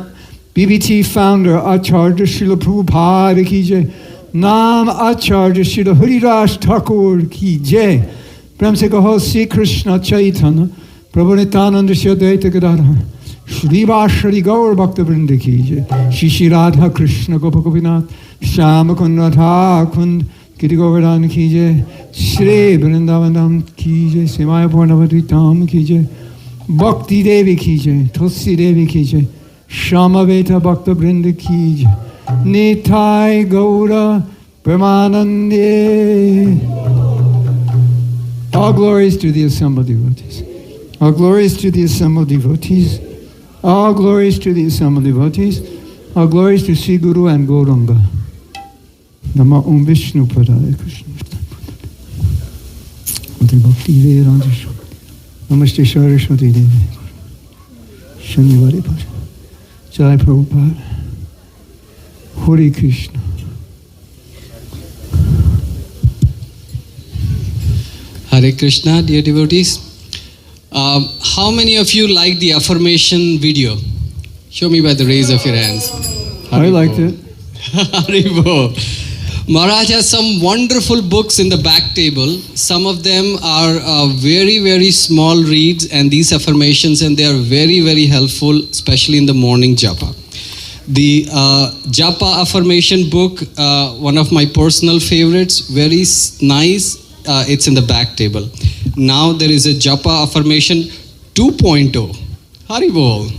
BBT founder Acharya Srila Prabhupada Ki Jai Nam Acharya Srila Haridas Thakur Ki Jai Prem se kaho Sri Krishna Chaitanya Prabhu Nityananda Shri Advaita Gadadhar Shri Vashri Gaur Bhakta Vrinda Ki Jai Shri Shri Radha Krishna Gopa Gopinath Shama Kund Radha Kund Giri Govardhan Ki Jai Shri Vrindavanam Ki Jai Semaya Purnavati Tam Ki Jai Bhakti Devi Ki Jai Tulsi Devi Ki Jai Shamaveta Bhakta Vrinda Ki Jai Nitai Gaura Premanande. All glories to the assembled devotees. All glories to the assembled devotees. All glories to the assembled devotees. All glories to Sri Guru and Gauranga. Nama Om Vishnu Padaya Krishna. Bhakti Vedanta Namaste Saraswati Devi. Shanivari Bhajan. Jai Prabhupada. Hare Krishna. Hare Krishna, dear devotees. How many of you liked the affirmation video? Show me by the raise of your hands. I liked it. Haribo. Maharaj has some wonderful books in the back table. Some of them are very, very small reads and these affirmations, and they are very, very helpful, especially in the morning japa. The Japa affirmation book, one of my personal favorites, very nice. It's in the back table. Now there is a Japa affirmation 2.0. Haribol.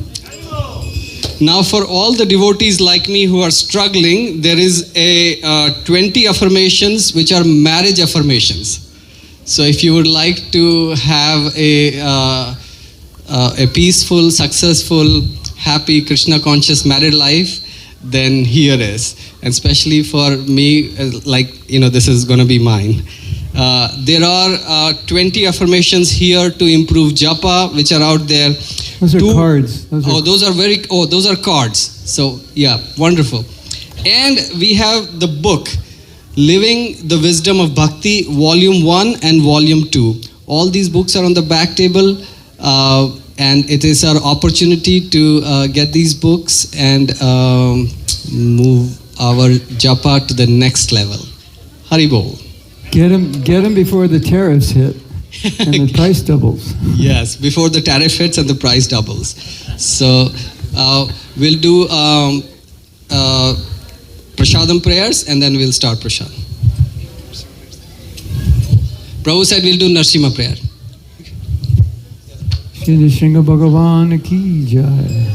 Now for all the devotees like me who are struggling, there is a 20 affirmations which are marriage affirmations. So if you would like to have a peaceful, successful, happy, Krishna conscious married life, then here is. And especially for me, this is going to be mine. There are 20 affirmations here to improve japa, which are out there. Those are cards. Those are cards. So yeah, wonderful. And we have the book, Living the Wisdom of Bhakti, Volume 1 and Volume 2. All these books are on the back table. And it is our opportunity to get these books and move our japa to the next level. Haribol. Get them before the tariffs hit and the price doubles. Yes, before the tariff hits and the price doubles. So we'll do prasadam prayers and then we'll start prasad. Prabhu said we'll do Nrsimha prayer. Shri Nrsimha Bhagavan ki jai.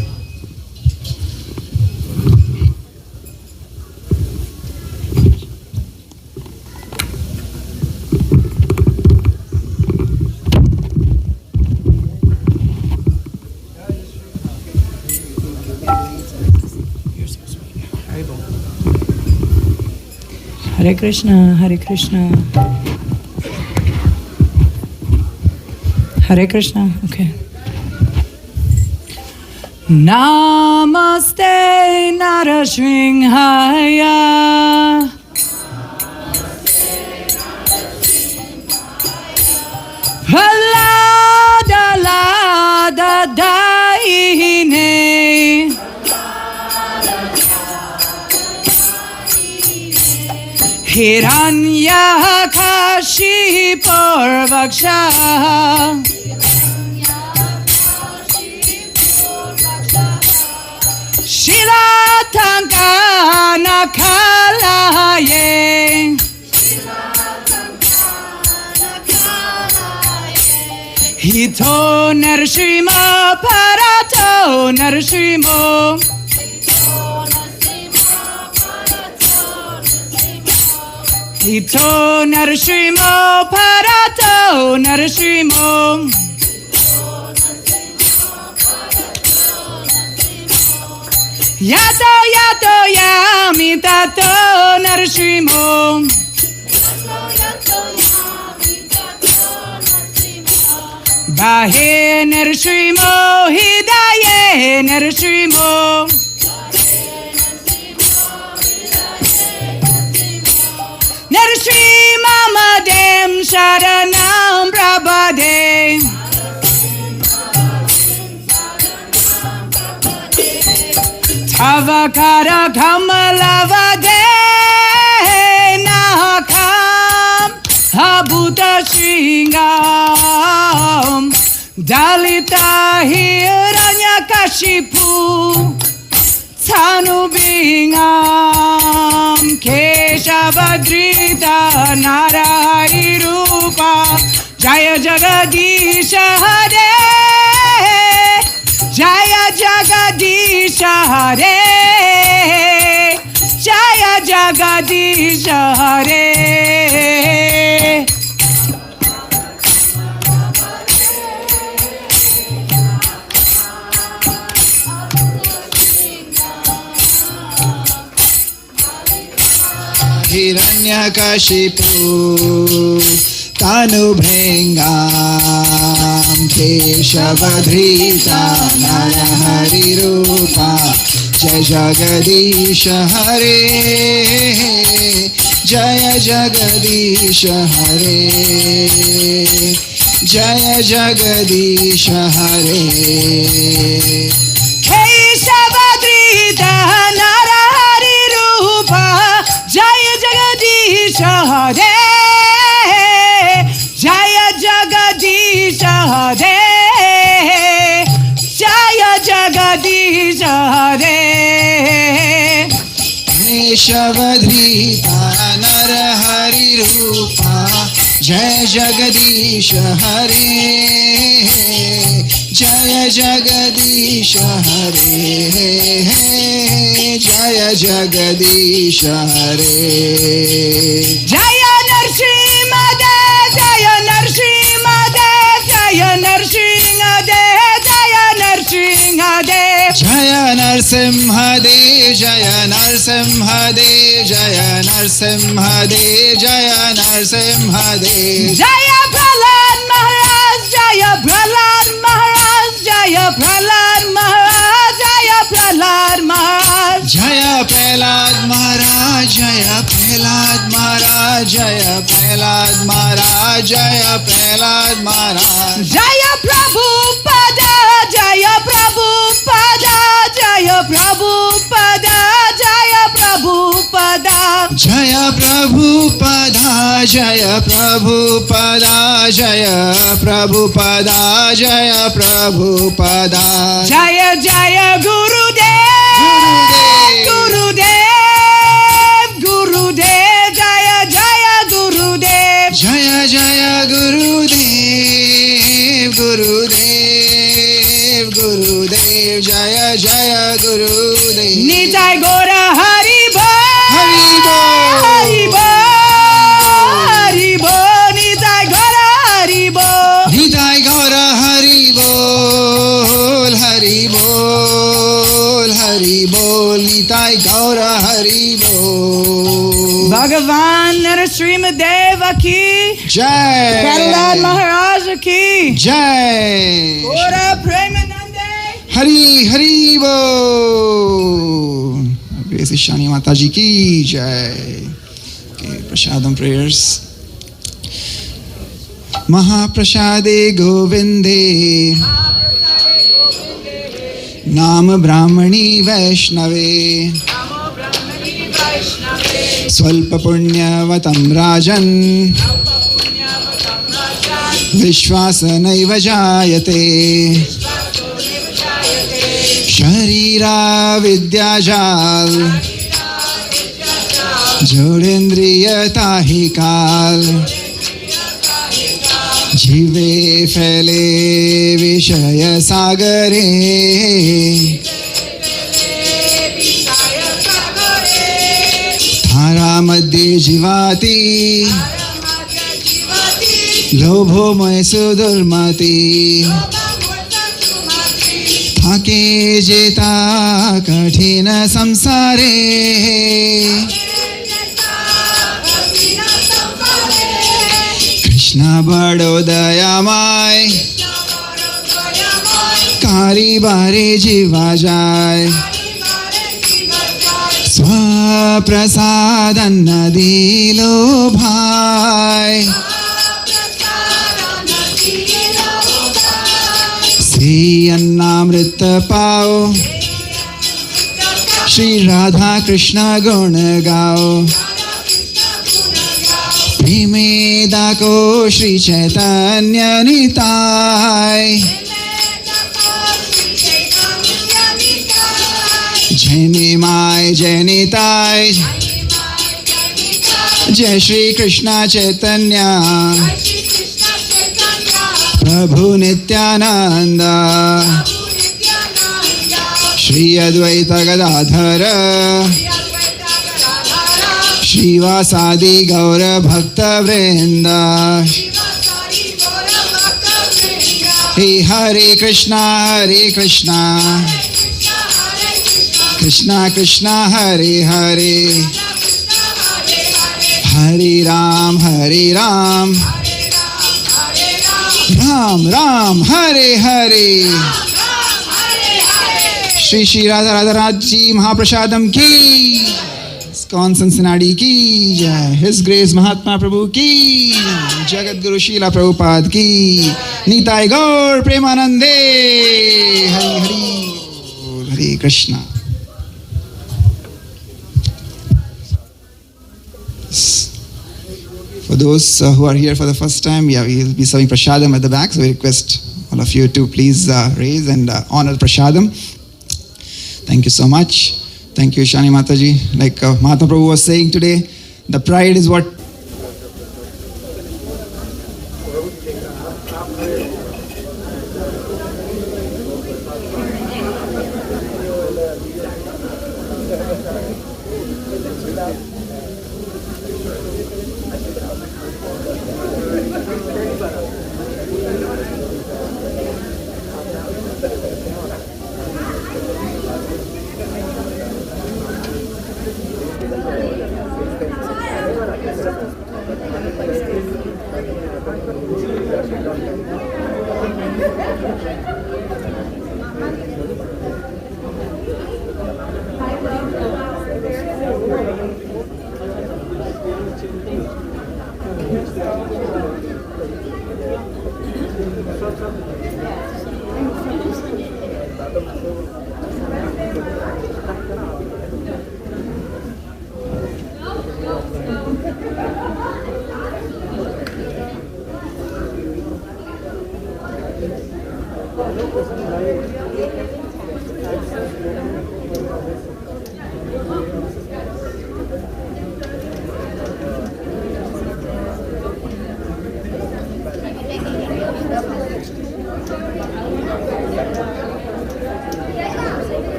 Hare Krishna, Hare Krishna. Hare Krishna, okay. Namaste Nrsimhaya. Pralada lada daine. Hiranyakashipur vaksha. Shilatankana kalaye. Hito Nrsimha parato Nrsimho. Hito Nrsimho parato Nrsimho. Yato yato yami tato Nrsimho. Bahe Nrsimho hidaye Nrsimho. Nrsimhamadem sharanam prabhade. Tavakara kamalavade nakam habhuta shringam. Dalita hiranyakashipu Tanubingam Keshavadrita Narahari Rupa Jaya Jagadisha Hare Jaya Jagadisha Hare Jaya Jagadisha Hare. Hiranyakashipu Tanubhringam Keshavadhrita Narahari Rupa Jaya Jagadisha Hare Jaya Jagadisha Hare Jaya Jagadisha Hare. Keshavadrita Narahari Rupa Jaya Jagadisha Hare Jaya Jagadisha Hare Jaya Jagadisha Hare. Keshavadhrita Narahari Rupa Jaya Jagadisha Hare Jaya Jagadisha Hare Jaya Jagadisha Hare. Jaya Nrsimhadev Jaya Nrsimhadev Jaya Nrsimhadev Jaya Nrsimhadev. Jaya Nrsimhadeva Jaya Nrsimhadeva Jaya Nrsimhadeva Jaya Nrsimhadeva. Jaya Prahlad Maharaj Jaya Prahlad Maharaj Jaya Prahlad Maharaj Jaya Prahlad Maharaj. Jaya Prahlad Maharaj Jaya Prahlad Maharaj Jaya Prahlad Maharaj Jaya Prahlad Maharaj. Jaya Prabhupada Jaya Prabhupada Jaya Prabhupada Jaya Prabhupada. Jaya Prabhupada Jaya Prabhupada Jaya Prabhupada Jaya Prabhupada. Jaya Jaya Gurudev Gurudev Gurudev Jaya Jaya Gurudev. Jaya Jaya Gurudev, Gurudev, Jaya Jaya Gurudev. Nitai Gora Hari Bo, Hari Bol. Hari Bo, Hari Bo, Nitai Gora Hari Bo. Nitai Gaura Hari Bol, Hari Bol, Hari Bol, Nitai Gaura Hari Bol. Bhagavan Nrsimhadeva ki, Jai. Prahlad Maharaj ki, Jai. Gora Premanande. Hari Hari Bol. Grace Shani Mataji ki Jai. Okay, Prasadam prayers. Mahaprasade Govinde Nam Brahmani Vaishnave Swalpa Punyavatam Rajan Vishwasanaiva Jayate Sharira Vidyajal Jodendriya Tahikal जीवे फैले विषय सागरे धारा मध्ये जीवाति लोभोमय सुदुर्मति थाके जेता कठिन संसारे कृष्ण बड़ो दयामय कारी बारे जीवा जाय स्वप्रसाद नदी लो भाई श्री अन्नामृत पाओ श्री राधा कृष्ण गुण गाओ प्रेमेदा को श्री चैतन्य निताय जय निमाय जय निताय जय श्री कृष्ण चैतन्य प्रभु नित्यानंद श्री अद्वैत गदाधर श्रीवासादि गौर भक्त वृंद हे हरे कृष्णा कृष्णा कृष्णा हरे हरे हरे राम राम राम हरे हरे श्री श्री राधा राधा राज जी महाप्रसादम की ISKCON Cincinnati की जय His Grace महात्मा प्रभु की जगत गुरु श्रीला प्रभुपाद की निताय गौर प्रेमानंदे हरि हरि हरे Krishna. For those who are here for the first time, we will be serving prasadam at the back, so we request all of you to please raise and honor prasadam. Thank you so much. Thank you, Shani Mataji. Like Mahatma Prabhu was saying today, the pride is what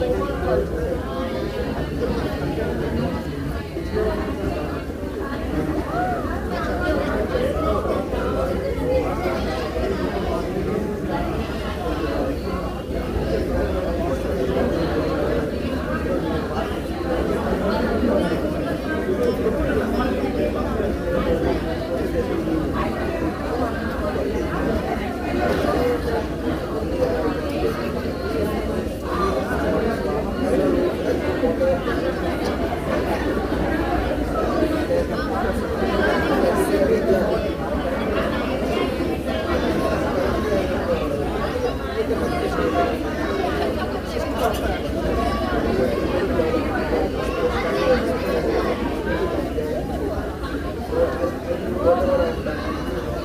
Hari